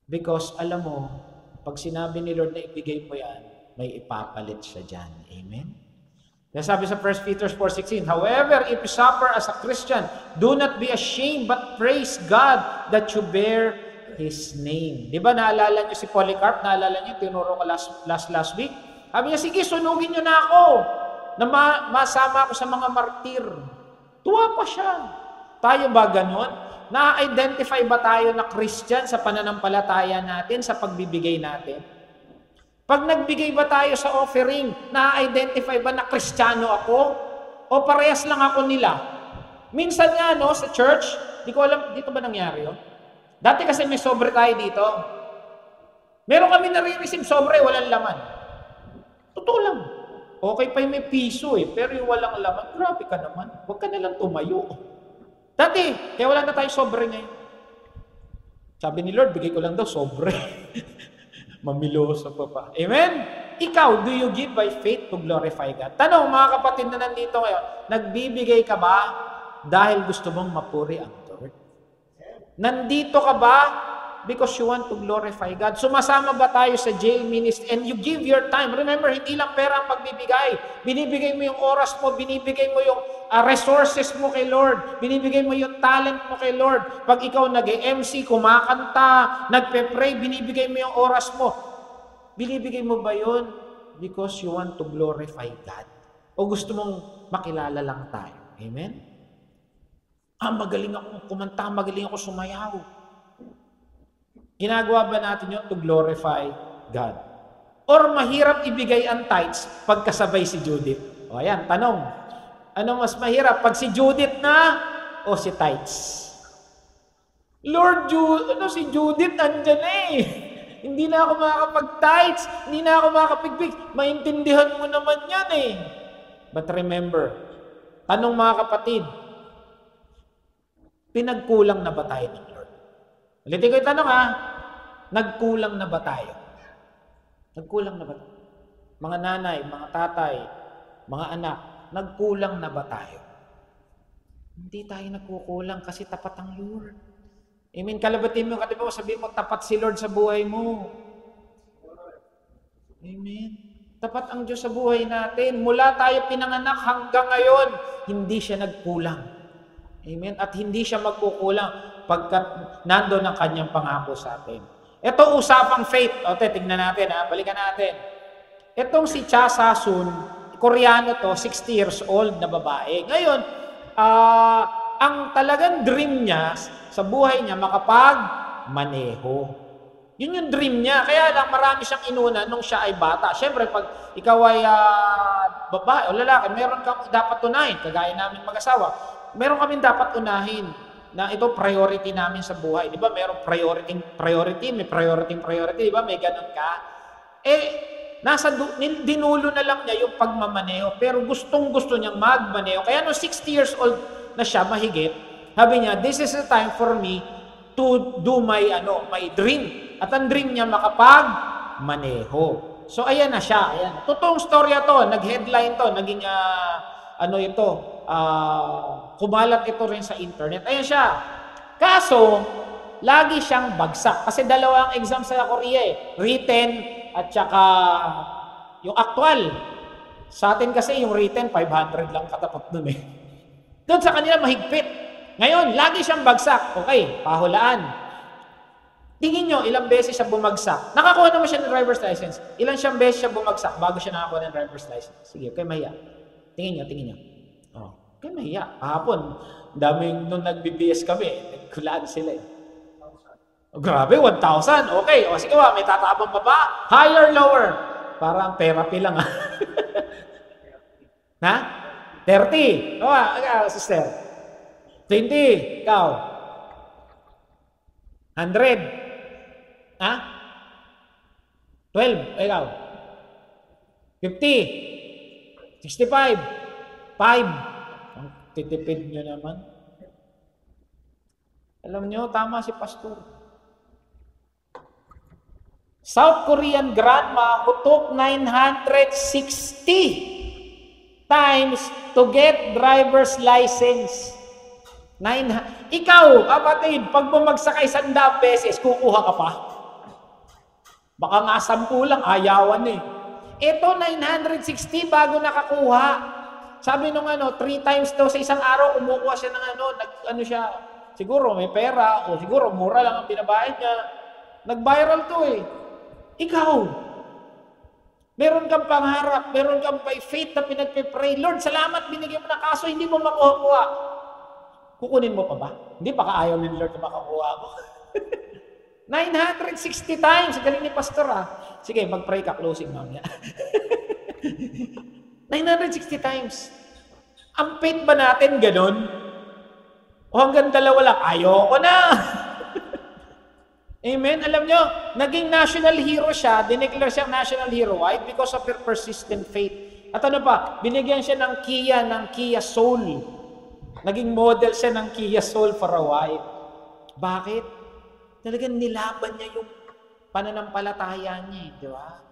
Because alam mo, pag sinabi ni Lord na ibigay mo yan, may ipapalit siya dyan. Amen? Kaya sabi sa 1 Peter 4:16, however, if you suffer as a Christian, do not be ashamed, but praise God that you bear His name. Di ba naalala niyo si Polycarp? Naalala niyo, tinuro ko last week? Sabi niya, sige, sunugin niyo na ako na masama ako sa mga martir. Tuwa pa siya. Tayo ba ganon? Na-identify ba tayo na Christian sa pananampalataya natin, sa pagbibigay natin? Pag nagbigay ba tayo sa offering, na-identify ba na Kristiyano ako? O parehas lang ako nila? Minsan nga, sa church, di ko alam, dito ba nangyari yun? Dati kasi may sobre tayo dito. Meron kami nare-receive sobre, walang laman. Totoo lang. Okay pa yung may piso pero yung walang laman, grabe ka naman. Huwag ka nalang tumayo. Dati, kaya wala na tayo sobre ngayon. Sabi ni Lord, bigay ko lang daw sobre. Mamiloso pa. Amen? Ikaw, do you give by faith to glorify God? Tanong, mga kapatid na nandito ngayon, nagbibigay ka ba dahil gusto mong mapuri ang Lord? Nandito ka ba because you want to glorify God? Sumasama ba tayo sa jail ministry and you give your time? Remember, hindi lang pera ang pagbibigay. Binibigay mo yung oras mo, binibigay mo yung resources mo kay Lord. Binibigay mo yung talent mo kay Lord. Pag ikaw nag-MC, kumakanta, nagpe-pray, binibigay mo yung oras mo. Binibigay mo ba yun because you want to glorify God? O gusto mong makilala lang tayo? Amen? Magaling ako kumanta, magaling ako sumayaw. Ginagawa ba natin yun to glorify God? Or mahirap ibigay ang tithes pagkasabay si Judith? O ayan, tanong. Ano mas mahirap? Pag si Judith na o si tithes? Lord, si Judith nandyan Hindi na ako makakapag-tithes. Hindi na ako makakapigbig. Maintindihan mo naman yan But remember, tanong mga kapatid, pinagkulang na ba tayo ng Lord? Ulitin ko yung tanong nagkulang na ba tayo? Nagkulang na ba tayo? Mga nanay, mga tatay, mga anak, nagkulang na ba tayo? Hindi tayo nagkukulang kasi tapat ang Lord. Amen. Kalabatin mo, katiba mo, sabihin mo, tapat si Lord sa buhay mo. Amen. Tapat ang Diyos sa buhay natin. Mula tayo pinanganak hanggang ngayon, hindi siya nagkulang. Amen. At hindi siya magkukulang pagkat nandoon ang kanyang pangako sa atin. Ito usapang faith. Tingnan natin balikan natin. Itong si Cha Sasun, Koreano to, 60 years old na babae. Ngayon, ang talagang dream niya sa buhay niya, makapag-maneho. Yun yung dream niya. Kaya lang marami siyang inuna nung siya ay bata. Siyempre, pag ikaw ay babae o lalaki, meron kang dapat unahin. Kagaya namin mag-asawa. Meron kami dapat unahin na ito priority namin sa buhay. Di ba? Meron priority, may priority. Di ba? May ganun ka. Dinulo na lang niya yung pagmamaneho. Pero gustong-gusto niyang magmaneho. Kaya no 60 years old na siya, mahigit, sabi niya, this is the time for me to do my dream. At ang dream niya, makapag-maneho. So, ayan na siya. Ayan. Totoong storya to. Nag-headline to. Naging, kumalat ito rin sa internet. Ayan siya. Kaso, lagi siyang bagsak. Kasi dalawang exam sa Korea written at saka yung actual. Sa atin kasi yung written, 500 lang katapat dun Doon sa kanila mahigpit. Ngayon, lagi siyang bagsak. Okay, pahulaan. Tingin nyo, ilang beses siya bumagsak. Nakakuha naman siya ng driver's license. Ilang siyang beses siya bumagsak bago siya nakakuha ng driver's license. Sige, okay, mahiya. Tingin nyo. Oh, okay, mahiya. Kahapon, daming nung nag-BBS kami, nagkulaan sila eh. Oh, grabe, 1,000. Okay, o sige ba, may tatabang pa ba? Higher, lower? Parang therapy lang ah. Ha? 30. Sister. 20. Ikaw. 100. Ha? 12. Ikaw. 50. 65. 5. Ang titipid nyo naman. Alam nyo, tama si Pastor. South Korean grandma who took 960 times to get driver's license. Ikaw, kapatid, pag bumagsak 100 beses, kukuha ka pa. Baka nga 10 lang, ayawan eh. Ito, 960 bago nakakuha. Sabi nung 3 times daw sa isang araw, kumukuha siya ng siya, siguro may pera, o siguro mura lang ang binabayad niya. Nag-viral to eh. Ikaw, meron kang pangarap, meron kang by faith na pinagpipray. Lord, salamat, binigyan mo ng kaso, hindi mo makuha. Kukunin mo pa ba? Hindi, baka ayaw ni Lord na makakuha mo. 960 times. Galing ni Pastor ah. Sige, mag-pray ka. Closing mamaya. 960 times. Ang faith ba natin ganun? O hanggang 2 lang? Ayoko na. Amen? Alam nyo, naging national hero siya. Dineclare siyang national hero. Why? Because of her persistent faith. At ano pa? Binigyan siya ng Kia Soul. Naging model siya ng Kia Soul for a while. Bakit? Talagang nilaban niya yung pananampalataya niya, di ba?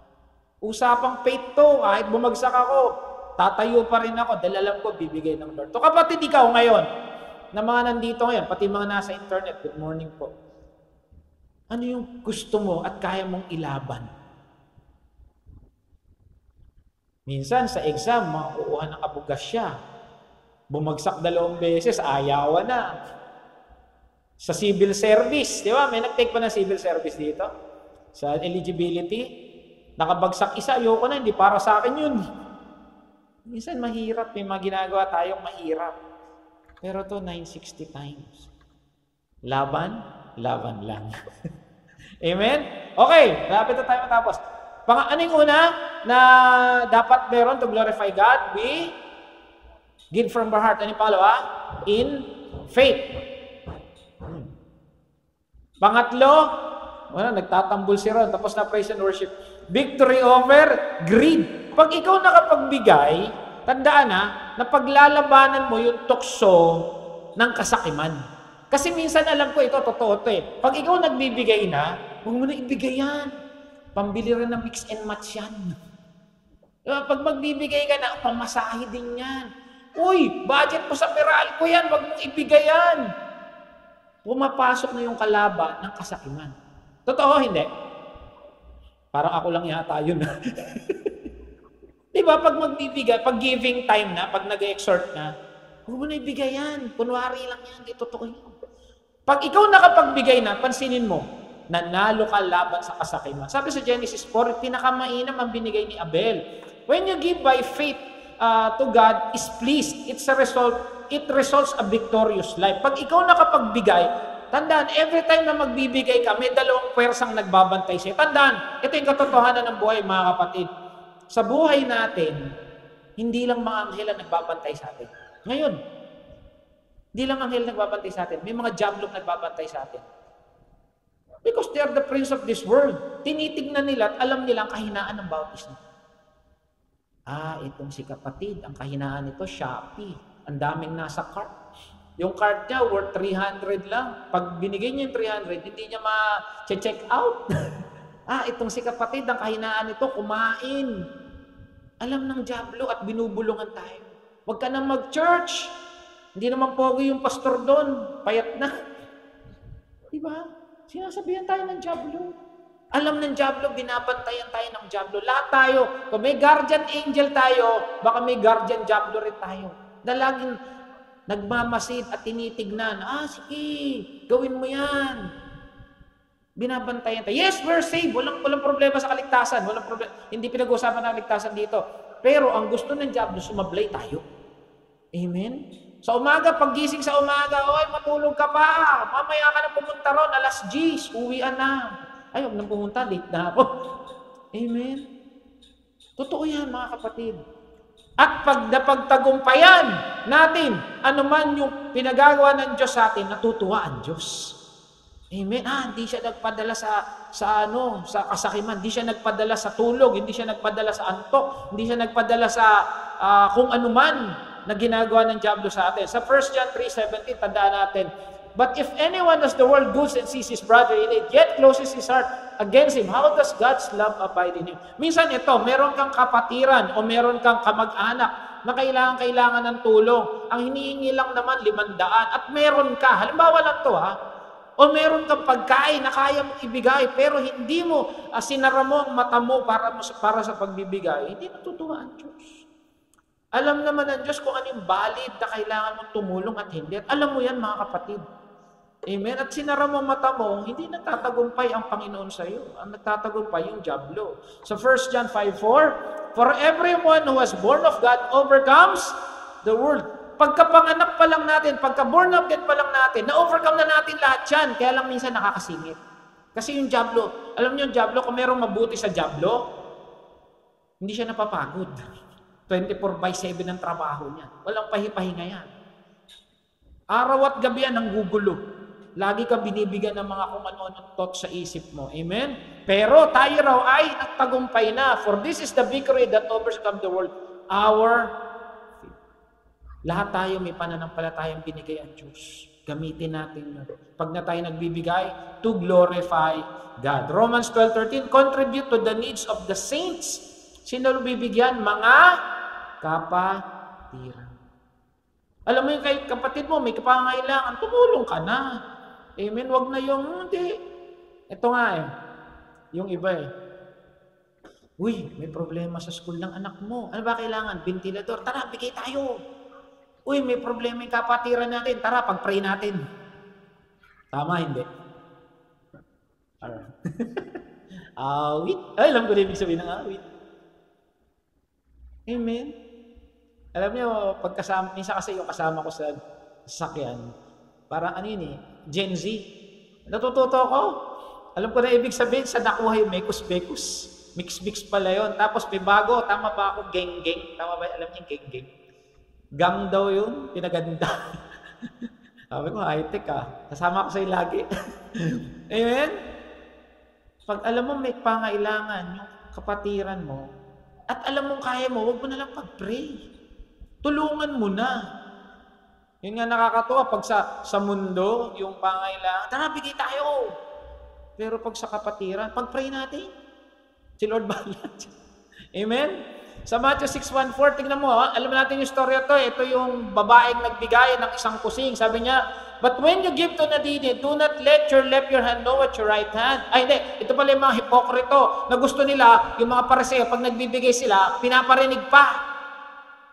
Usapang faith to, kahit bumagsak ako, tatayo pa rin ako, dahil alam ko, bibigay ng Lord. To kapatid, ikaw ngayon, na mga nandito ngayon, pati mga nasa internet, good morning po. Ano yung gusto mo at kaya mong ilaban? Minsan, sa exam, makukuha ng kabugas siya. Bumagsak 2 beses, ayawan na. Sa civil service, di ba? May nag-take pa ng civil service dito. Sa eligibility, nakabagsak isa, ayoko na, hindi para sa akin yun. Minsan mahirap, may mga ginagawa tayong mahirap. Pero to 960 times. Laban lang. Amen? Okay, lapit na tayo matapos. Ano yung una na dapat meron to glorify God? We give from our heart. Ano yung pangalawa? In faith. Pangatlo, nagtatambol si Ron, tapos na praise and worship. Victory over greed. Pag ikaw nakapagbigay, tandaan na paglalabanan mo yung tukso ng kasakiman. Kasi minsan alam ko ito, totoo ito eh. Pag ikaw nagbibigay na, huwag mo na ibigay yan. Pambili rin ng mix and match yan. Pag magbibigay ka na, pamasahe din yan. Uy, budget mo sa Meralco yan, huwag mong ibigay yan. Pumapasok na yung kalaban ng kasakiman. Totoo, hindi? Parang ako lang yata yun. Diba, pag magbibigay, pag giving time na, pag nag-exhort na, huwag mo na ibigay yan. Kunwari lang yan, di totoo yun. Pag ikaw nakapagbigay na, pansinin mo, nanalo ka laban sa kasakiman. Sabi sa Genesis 4, pinakamainam ang binigay ni Abel. When you give by faith to God is pleased, it results a victorious life. Pag ikaw nakapagbigay, tandaan, every time na magbibigay ka, may 2 pwersang nagbabantay sa'yo. Tandaan, ito yung katotohanan ng buhay, mga kapatid. Sa buhay natin, hindi lang mga anghel ang nagbabantay sa atin. Ngayon, hindi lang anghel nagbabantay sa atin. May mga diablong nagbabantay sa atin. Because they are the prince of this world. Tinitignan nila at alam nila ang kahinaan ng bawat isa. Itong si kapatid, ang kahinaan nito, Shopee. Ang daming nasa cart. Yung cart niya worth 300 lang. Pag binigay niya yung 300, hindi niya ma-check out. Itong si kapatid, ang kahinaan nito, kumain. Alam ng diablo at binubulungan tayo. Huwag ka nang mag-church. Hindi naman pogi yung pastor doon. Payat na. Diba? Sinasabihan tayo ng diablo. Alam ng diablo, binabantayan tayo ng diablo. Lahat tayo. Kung may guardian angel tayo, baka may guardian diablo rin tayo. Dalagin, nagmamasid at tinitignan. Sige, gawin mo yan. Binabantayan tayo. Yes, we're saved. Walang problema sa kaligtasan. Walang problema. Hindi pinag-uusapan ng kaligtasan dito. Pero ang gusto ng diablo, sumablay tayo. Amen? Sa umaga, paggising sa umaga, oy, matulog ka pa. Mamaya ka na pumunta ron, alas 10, uwian na. Ay, huwag nang pumunta, late na ako. Amen? Totoo yan, mga kapatid. At pag napagtagumpayan natin, anuman yung pinagagawa ng Diyos sa atin, natutuwa ang Diyos. Amen. Hindi siya nagpadala sa kasakiman, hindi siya nagpadala sa tulog, hindi siya nagpadala sa antok, hindi siya nagpadala sa kung anuman na ginagawa ng diablo sa atin. Sa 1 John 3:17, tandaan natin, but if anyone does the world goods and sees his brother in it, yet closes his heart against him, how does God's love abide in him? Minsan ito, meron kang kapatiran o meron kang kamag-anak na kailangan ng tulong. Ang hinihingi lang naman 500 at meron ka. Halimbawa lang to o meron kang pagkain na kaya mong ibigay, pero hindi mo, sinara mo ang mata mo para sa pagbibigay, hindi natutuwa ang Diyos. Alam naman ng Diyos kung anong valid na kailangan mong tumulong at hindi. At alam mo yan, mga kapatid. Amen? At sinara mo ang mata mo, hindi nagtatagumpay ang Panginoon sa iyo. Ang nagtatagumpay yung diablo. Sa 1 John 5:4, for everyone who was born of God overcomes the world. Pagkapanganak pa lang natin, pagka-born again pa lang natin, na-overcome na natin lahat yan. Kaya lang minsan nakakasingit. Kasi yung diablo, alam niyo yung diablo, kung merong mabuti sa diablo, hindi siya napapagod. 24/7 ang trabaho niya. Walang pahipahinga yan. Araw at gabi yan ang gugulo. Lagi kang binibigyan ng mga kung ano-anong thoughts sa isip mo. Amen? Pero tayo raw ay nagtagumpay na. For this is the victory that overcomes the world. Lahat tayo may pananampalatayang binigay ang Diyos. Gamitin natin yun. Pag na tayo nagbibigay, to glorify God. Romans 12:13, contribute to the needs of the saints. Sino bibigyan? Mga kapatiran. Alam mo yung kay kapatid mo, may kapangailangan, tumulong ka na. Amen? Wag na yung, hindi. Ito nga yung iba Uy, may problema sa school ng anak mo. Ano ba kailangan? Ventilador. Tara, bigay tayo. Uy, may problema yung kapatiran natin. Tara, pag-pray natin. Tama, hindi? Awit. Ay, alam ko na ibig sabihin ng awit. Amen? Alam niyo, minsan kasi yung kasama ko sa sasakyan, parang Gen Z. Natututo ako. Alam ko na ibig sabihin, sa nakuha yung mekus-mekus. Mix-mix pala yun. Tapos may bago, tama ba ako? Geng-geng. Tama ba? Alam niyo yung geng-geng? Gang daw yun, pinaganda. Sabi ko, high-tech Kasama ko sa'yo lagi. Amen? Pag alam mo may pangailangan, yung kapatiran mo, at alam mong kaya mo, huwag mo na lang pag-pray. Tulungan mo na. Yun nga nakakatuwa, pag sa mundo, yung pangailangan, tara, bigay tayo. Pero pag sa kapatiran, pag-pray natin. Si Lord bahala. Amen? Sa Matthew 6:14, tingnan mo, alam natin yung storya to. Ito yung babaeng nagbigay ng isang kusing. Sabi niya, but when you give to the needy, do not let your left hand know what your right hand. Ay, hindi. Ito pala yung mga hipokrito na gusto nila, yung mga pariseo, pag nagbibigay sila, pinaparinig pa.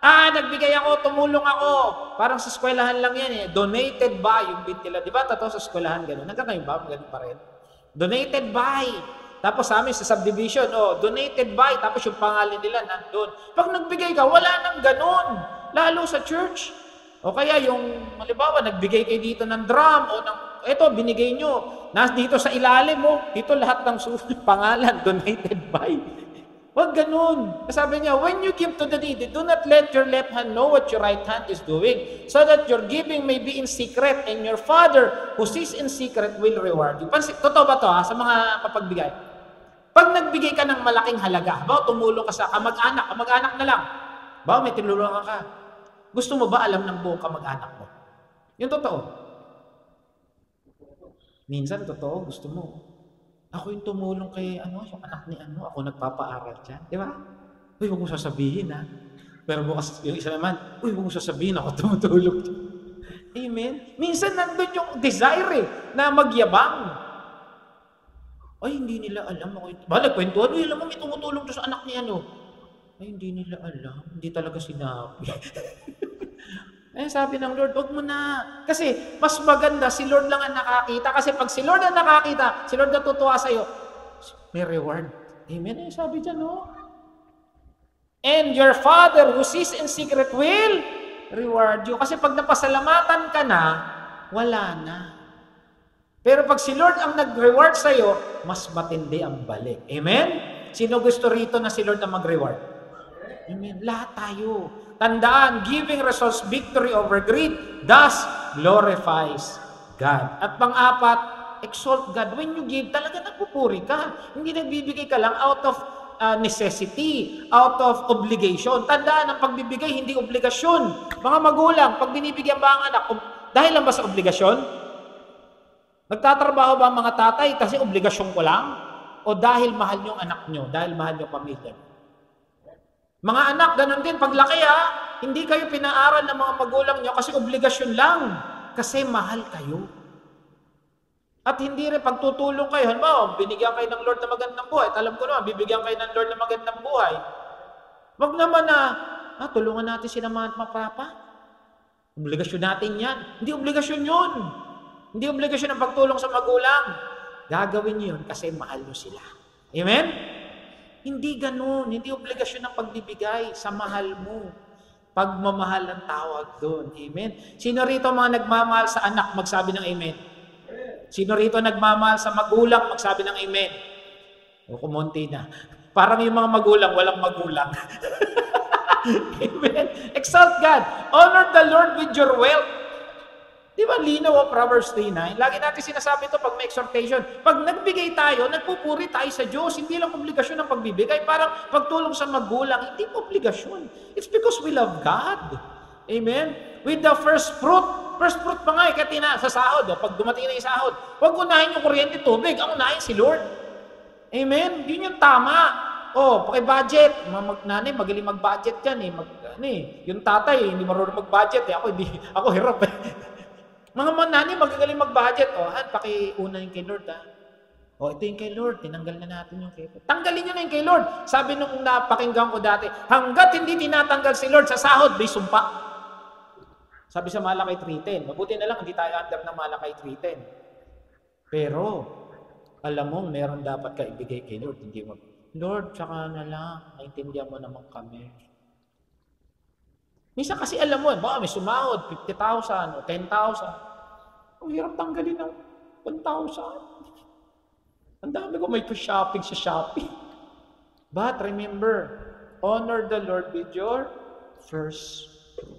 Nagbigay ako, tumulong ako. Parang sa eskwelahan lang yan Donated by, yung bintila. Di ba, totoo sa eskwelahan gano'n? Nagkakayo ba? Ganun pa rin. Donated by. Tapos sa amin sa subdivision, donated by, tapos yung pangalan nila nandun. Pag nagbigay ka, wala nang ganun. Lalo sa church. O kaya yung, halimbawa, nagbigay kayo dito ng drum, eto, binigay nyo. Dito sa ilalim mo, dito lahat ng pangalan, donated by. Wag ganun. Sabi niya, when you give to the needy, do not let your left hand know what your right hand is doing, so that your giving may be in secret, and your Father who sees in secret will reward you. Totoo ba to sa mga mapagbigay? Pag nagbigay ka ng malaking halaga, tumulong ka sa kamag-anak na lang. May tinulungan ka. Gusto mo ba alam ng buong kamag-anak mo? Yung totoo. Minsan totoo, gusto mo. Ako yung tumulong kay yung anak ni ako nagpapaaral dyan. Di ba? Uy, huwag mo sasabihin Pero bukas yung isa naman, uy, huwag mo sasabihin ako tumutulong dyan. Amen? Minsan nandun yung desire na magyabang. Ay, hindi nila alam ako. Nagkwentuhan, alam mo, may tumutulong to sa anak ni Ay, hindi nila alam. Hindi talaga sinabi. Eh, sabi ng Lord, wag mo na. Kasi mas maganda, si Lord lang ang nakakita. Kasi pag si Lord ang nakakita, si Lord natutuwa sa'yo, may reward. Amen? Eh, sabi dyan, no? And your Father who sees in secret will reward you. Kasi pag napasalamatan ka na, wala na. Pero pag si Lord ang nag-reward sa'yo, mas matindi ang balik. Amen? Sino gusto rito na si Lord ang mag-reward? Amen. Lahat tayo. Tandaan, giving results victory over greed, thus glorifies God. At pang-apat, exalt God. When you give, talaga nagpupuri ka. Hindi nagbibigay ka lang out of necessity, out of obligation. Tandaan, ang pagbibigay, hindi obligasyon. Mga magulang, pag binibigyan ba ang anak, dahil lang ba sa obligasyon? Nagtatrabaho ba ang mga tatay kasi obligasyon ko lang? O dahil mahal nyo ang anak nyo, dahil mahal nyo pamilya? Mga anak, ganun din, paglaki hindi kayo pinaaral ng mga magulang nyo kasi obligasyon lang. Kasi mahal kayo. At hindi rin pagtutulong kayo. Halimbawa, binigyan kayo ng Lord na magandang buhay. At alam ko naman, bibigyan kayo ng Lord na magandang buhay. Wag naman tulungan natin sila mga mapapa. Obligasyon natin yan. Hindi obligasyon yun. Hindi obligasyon ang pagtulong sa magulang. Gagawin niyo yun kasi mahal nyo sila. Amen? Hindi ganun. Hindi obligasyon ang pagbibigay sa mahal mo. Pagmamahal ang tawag doon. Amen? Sino rito mga nagmamahal sa anak, magsabi ng amen? Sino rito nagmamahal sa magulang, magsabi ng amen? O kumonti na. Parang yung mga magulang, walang magulang. Amen? Exalt God. Honor the Lord with your wealth. Di ba linaw ang Proverbs 3:9? Lagi natin sinasabi ito pag may exhortation. Pag nagbigay tayo, nagpupuri tayo sa Diyos. Hindi lang obligasyon ang pagbibigay. Parang pagtulong sa magulang, hindi mo obligasyon. It's because we love God. Amen? With the first fruit. First fruit pa nga, katina sa sahod. Pag dumating na yung sahod, huwag unahin yung kuryente tubig. Ang unahin si Lord. Amen? Yun yung tama. Paki-budget. Nanay, magaling mag-budget yan. Yung tatay, hindi marunong mag-budget. Ako hirap eh. Mga nanay, magagaling mag-budget. Pakiunahin kay Lord, ito yung kay Lord. Tinanggal na natin yung kay Lord. Tanggalin nyo na yung kay Lord. Sabi nung napakinggan ko dati, hanggat hindi tinatanggal si Lord sa sahod, may sumpa. Sabi sa Malakay 3:10. Mabuti na lang, hindi tayo under ng Malakay 3:10. Pero, alam mo, meron dapat ka ibigay kay Lord. Hindi mo, Lord, tsaka na lang, naintindihan mo naman kami. Minsan kasi alam mo, may sumahod, 50,000 o 10,000. Ang hirap tanggalin ng 1,000. Ang dami ko may shopping sa Shopee. But remember, honor the Lord with your first fruit.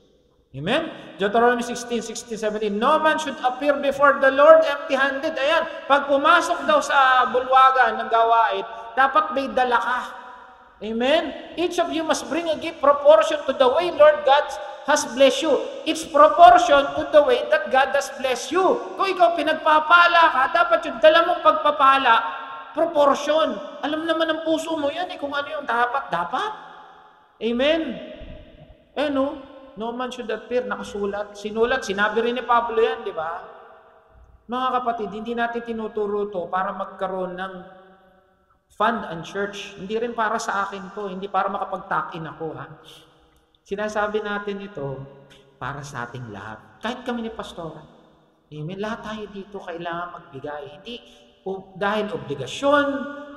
Amen? Deuteronomy 16:17. No man should appear before the Lord empty-handed. Ayan, pag pumasok daw sa bulwagan ng gawain, dapat may dala ka. Amen? Each of you must bring a gift proportion to the way Lord God has blessed you. It's proportion to the way that God has blessed you. Kung ikaw pinagpapala ka, dapat yung dala mong pagpapala, proportion. Alam naman ng puso mo yan kung ano yung dapat. Amen? No man should appear, nakasulat. Sinabi rin ni Pablo yan, di ba? Mga kapatid, hindi natin tinuturo to para magkaroon ng fund and church. Hindi rin para sa akin to. Hindi para makapag-tuck-in ako. Sinasabi natin ito para sa ating lahat. Kahit kami ni Pastora. Amen. Lahat tayo dito kailangan magbigay. Hindi dahil obligasyon,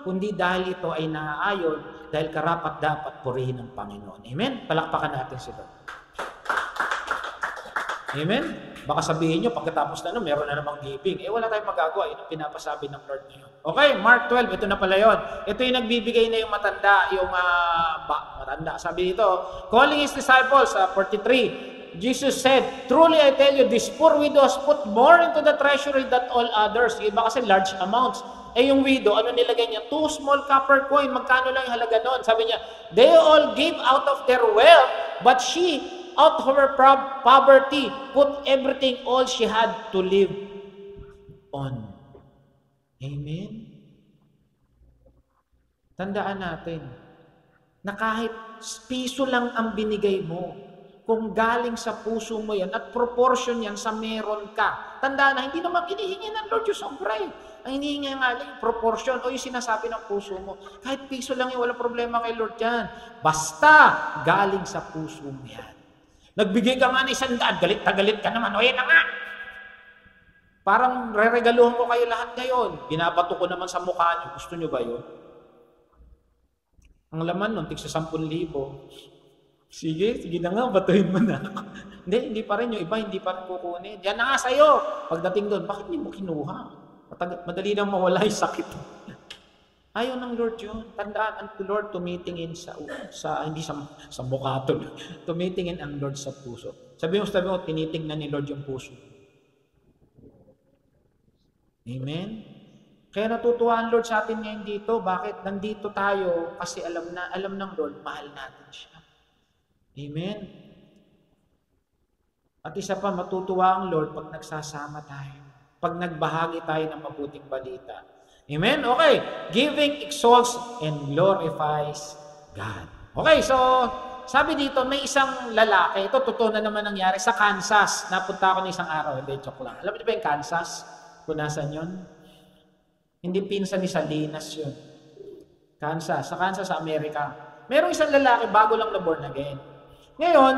kundi dahil ito ay naaayon, dahil karapat-dapat purihin ng Panginoon. Amen. Palakpakan natin si Lord. Amen? Baka sabihin nyo, pagkatapos na meron na namang giving. Wala tayong magagawa. Yun ang pinapasabi ng Lord ngayon. Okay, Mark 12, ito na pala yun. Ito yung nagbibigay na yung matanda, matanda. Sabi dito, calling his disciples, 43, Jesus said, truly I tell you, this poor widow has put more into the treasury than all others. Yung iba kasi large amounts. Yung widow, ano nilagay niya? 2 small copper coin. Magkano lang yung halaga nun? Sabi niya, they all gave out of their wealth, but she, out of her poverty, put everything, all she had to live on. Amen? Tandaan natin, na kahit piso lang ang binigay mo, kung galing sa puso mo yan, at proportion yan sa meron ka, tandaan na, hindi naman hinihingi ng Lord yung sobra Ang hinihingi nga lang yung proportion o yung sinasabi ng puso mo. Kahit piso lang yung walang problema kay Lord yan. Basta galing sa puso mo yan. Nagbigay ka nga ng 100, galit na galit ka naman. O yan na nga. Parang re-regaluhan ko kayo lahat ngayon. Binabato ko naman sa mukha niyo. Gusto niyo ba yun? Ang laman nun, tigsa 10,000. Sige na nga, batuhin mo na ako. Hindi pa rin yung iba, hindi pa rin kukunin. Yan na nga sa'yo. Pagdating doon, bakit hindi mo kinuha? Madali nang mawala yung sakit. Ayaw ng Lord yun. Tandaan ang Lord tumitingin sa hindi sa mukha to. Tumitingin ang Lord sa puso. Sabi mo, tinitingnan ni Lord yung puso. Amen? Kaya natutuwa ang Lord sa atin ngayon dito. Bakit? Nandito tayo kasi alam ng Lord, mahal natin siya. Amen? At isa pa, matutuwa ang Lord pag nagsasama tayo. Pag nagbahagi tayo ng mabuting balita. Amen? Okay. Giving exalts and glorifies God. Okay, so sabi dito, may isang lalaki. Ito, totoo na naman nangyari sa Kansas. Napunta ako ng isang araw. Hindi, joke lang. Alam niyo ba yung Kansas? Kung nasan yun? Hindi pinsan ni Salinas yun. Kansas. Sa Kansas, sa Amerika. Merong isang lalaki, bago lang na born again. Ngayon,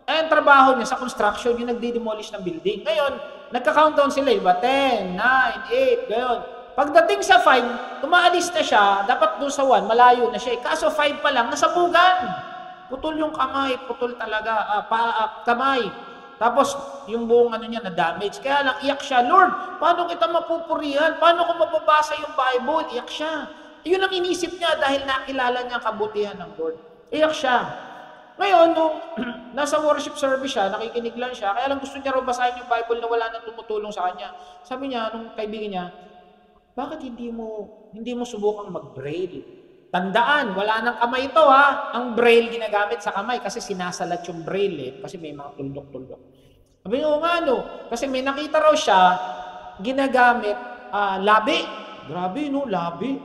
ang trabaho niya sa construction, yung nagdi-demolish ng building. Ngayon, nagka-countdown sila, iba 10, 9, 8, gayon. Pagdating sa 5, tumaalis na siya, dapat doon sa 1, malayo na siya. Kaso 5 pa lang, nasabugan. Putol yung kamay, putol talaga, kamay. Tapos, yung buong niya na-damage. Kaya lang, iyak siya, Lord, paano kita mapupurihan? Paano ko mababasa yung Bible? Iyak siya. Yun ang inisip niya dahil nakilala niya ang kabutihan ng Lord. Iyak siya. Ngayon, nung nasa worship service siya, nakikinig lang siya, kaya lang gusto niya raw basahin yung Bible na wala nang tumutulong sa kanya. Sabi niya, nung kaibigan niya, bakit hindi mo subukang mag-braille? Tandaan, wala nang kamay ito ha. Ang braille ginagamit sa kamay kasi sinasalat yung braille kasi may mga tuldok-tuldok. Sabi niya, nga kasi may nakita raw siya, ginagamit labi. Grabe no, labi.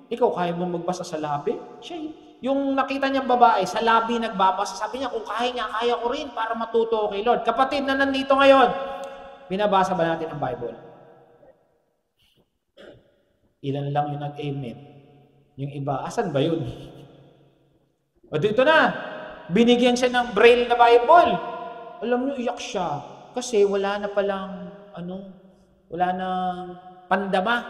Ikaw, kaya mo magbasa sa labi? Siya, yung nakita niyang babae, sa labi nagbabasa. Sabi niya, kung kaya niya, kaya ko rin para matuto kay Lord. Kapatid na nandito ngayon, binabasa ba natin ang Bible? Ilan lang yung nag-amen. Yung iba, asan ba yun? O dito na, binigyan siya ng braille na Bible. Alam niyo, iyak siya. Kasi wala na palang, wala na pandama.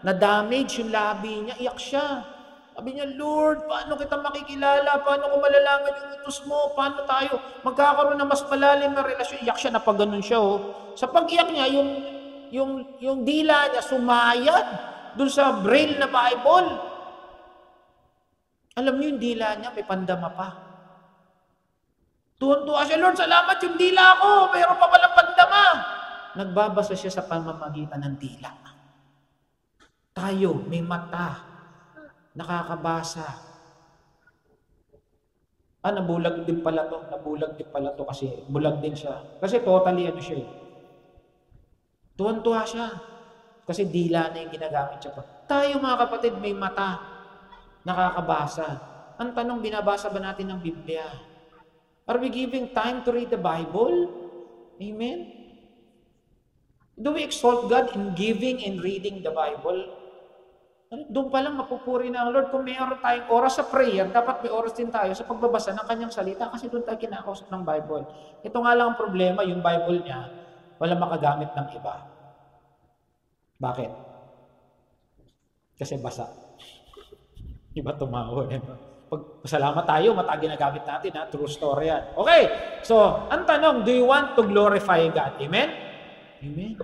Na-damage yung labi niya, iyak siya. Sabi niya, Lord, paano kita makikilala? Paano ko malalaman yung utos mo? Paano tayo magkakaroon ng mas malalim na relasyon? Iyak siya, napaganon siya. Sa pag-iyak niya, yung dila niya sumayad dun sa braille na Bible. Alam niyo, yung dila niya, may pandama pa. Tuwan-tuwa siya, Lord, salamat yung dila ko. Mayroon pa palang pandama. Nagbabasa siya sa pamamagitan ng dila. Tayo, may mata. Nakakabasa. Nabulag din pala to. Nabulag din pala to kasi bulag din siya. Kasi totally siya. Tuwan-tuwa siya. Kasi dila na yung ginagamit siya pa. Tayo mga kapatid, may mata. Nakakabasa. Ang tanong, binabasa ba natin ng Biblia? Are we giving time to read the Bible? Amen? Do we exalt God in giving and reading the Bible? Doon pa lang mapupuri na ang Lord. Kung mayroon tayong oras sa prayer, dapat may oras din tayo sa pagbabasa ng kanyang salita kasi doon tayo kinakausap ng Bible. Ito nga lang ang problema, yung Bible niya, wala makagamit ng iba. Bakit? Kasi basa. Iba tumawa. Pag pasalamat tayo, mata ginagamit natin. True story yan. Okay, so ang tanong, do you want to glorify God? Amen? Amen.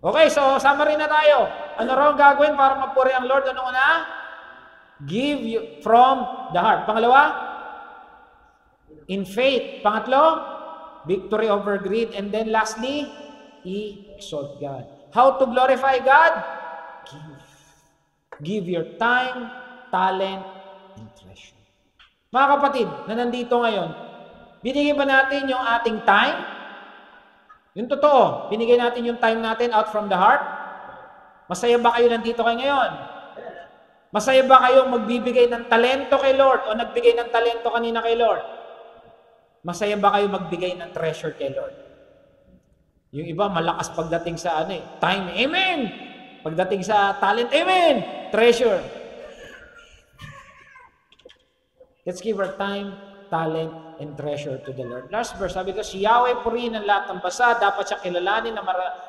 Okay, so summary na tayo. Ano raw ang gagawin para mapuri ang Lord? Ano una? Give you from the heart. Pangalawa? In faith. Pangatlo? Victory over greed. And then lastly, exalt God. How to glorify God? Give your time, talent, and treasure. Mga kapatid na nandito ngayon, binigyan ba natin yung ating time? Yung totoo, binigay natin yung time natin out from the heart? Masaya ba kayo nandito kayo ngayon? Masaya ba kayong magbibigay ng talento kay Lord o nagbigay ng talento kanina kay Lord? Masaya ba kayo magbigay ng treasure kay Lord? Yung iba malakas pagdating sa time, amen! Pagdating sa talent, amen! Treasure. Let's give our time, talent, and treasure to the Lord. Last verse, sabi ko, si Yahweh purihin ng lahat ng bansa, dapat siya kilalanin na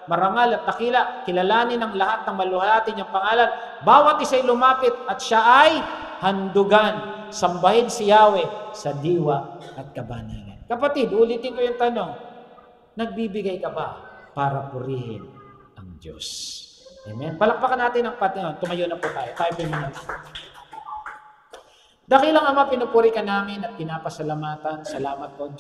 marangal at dakila, kilalanin ng lahat ng maluhati niyang pangalan. Bawat isa'y lumapit at siya ay handugan. Sambahin si Yahweh sa diwa at kabanalan. Kapatid, ulitin ko yung tanong, nagbibigay ka ba para purihin ang Diyos? Amen. Palakpakan natin ang Panginoon. Tumayo na po tayo. 5 minutes. Dakilang Ama, pinupuri ka namin at pinapasalamatan. Salamat po, Diyos.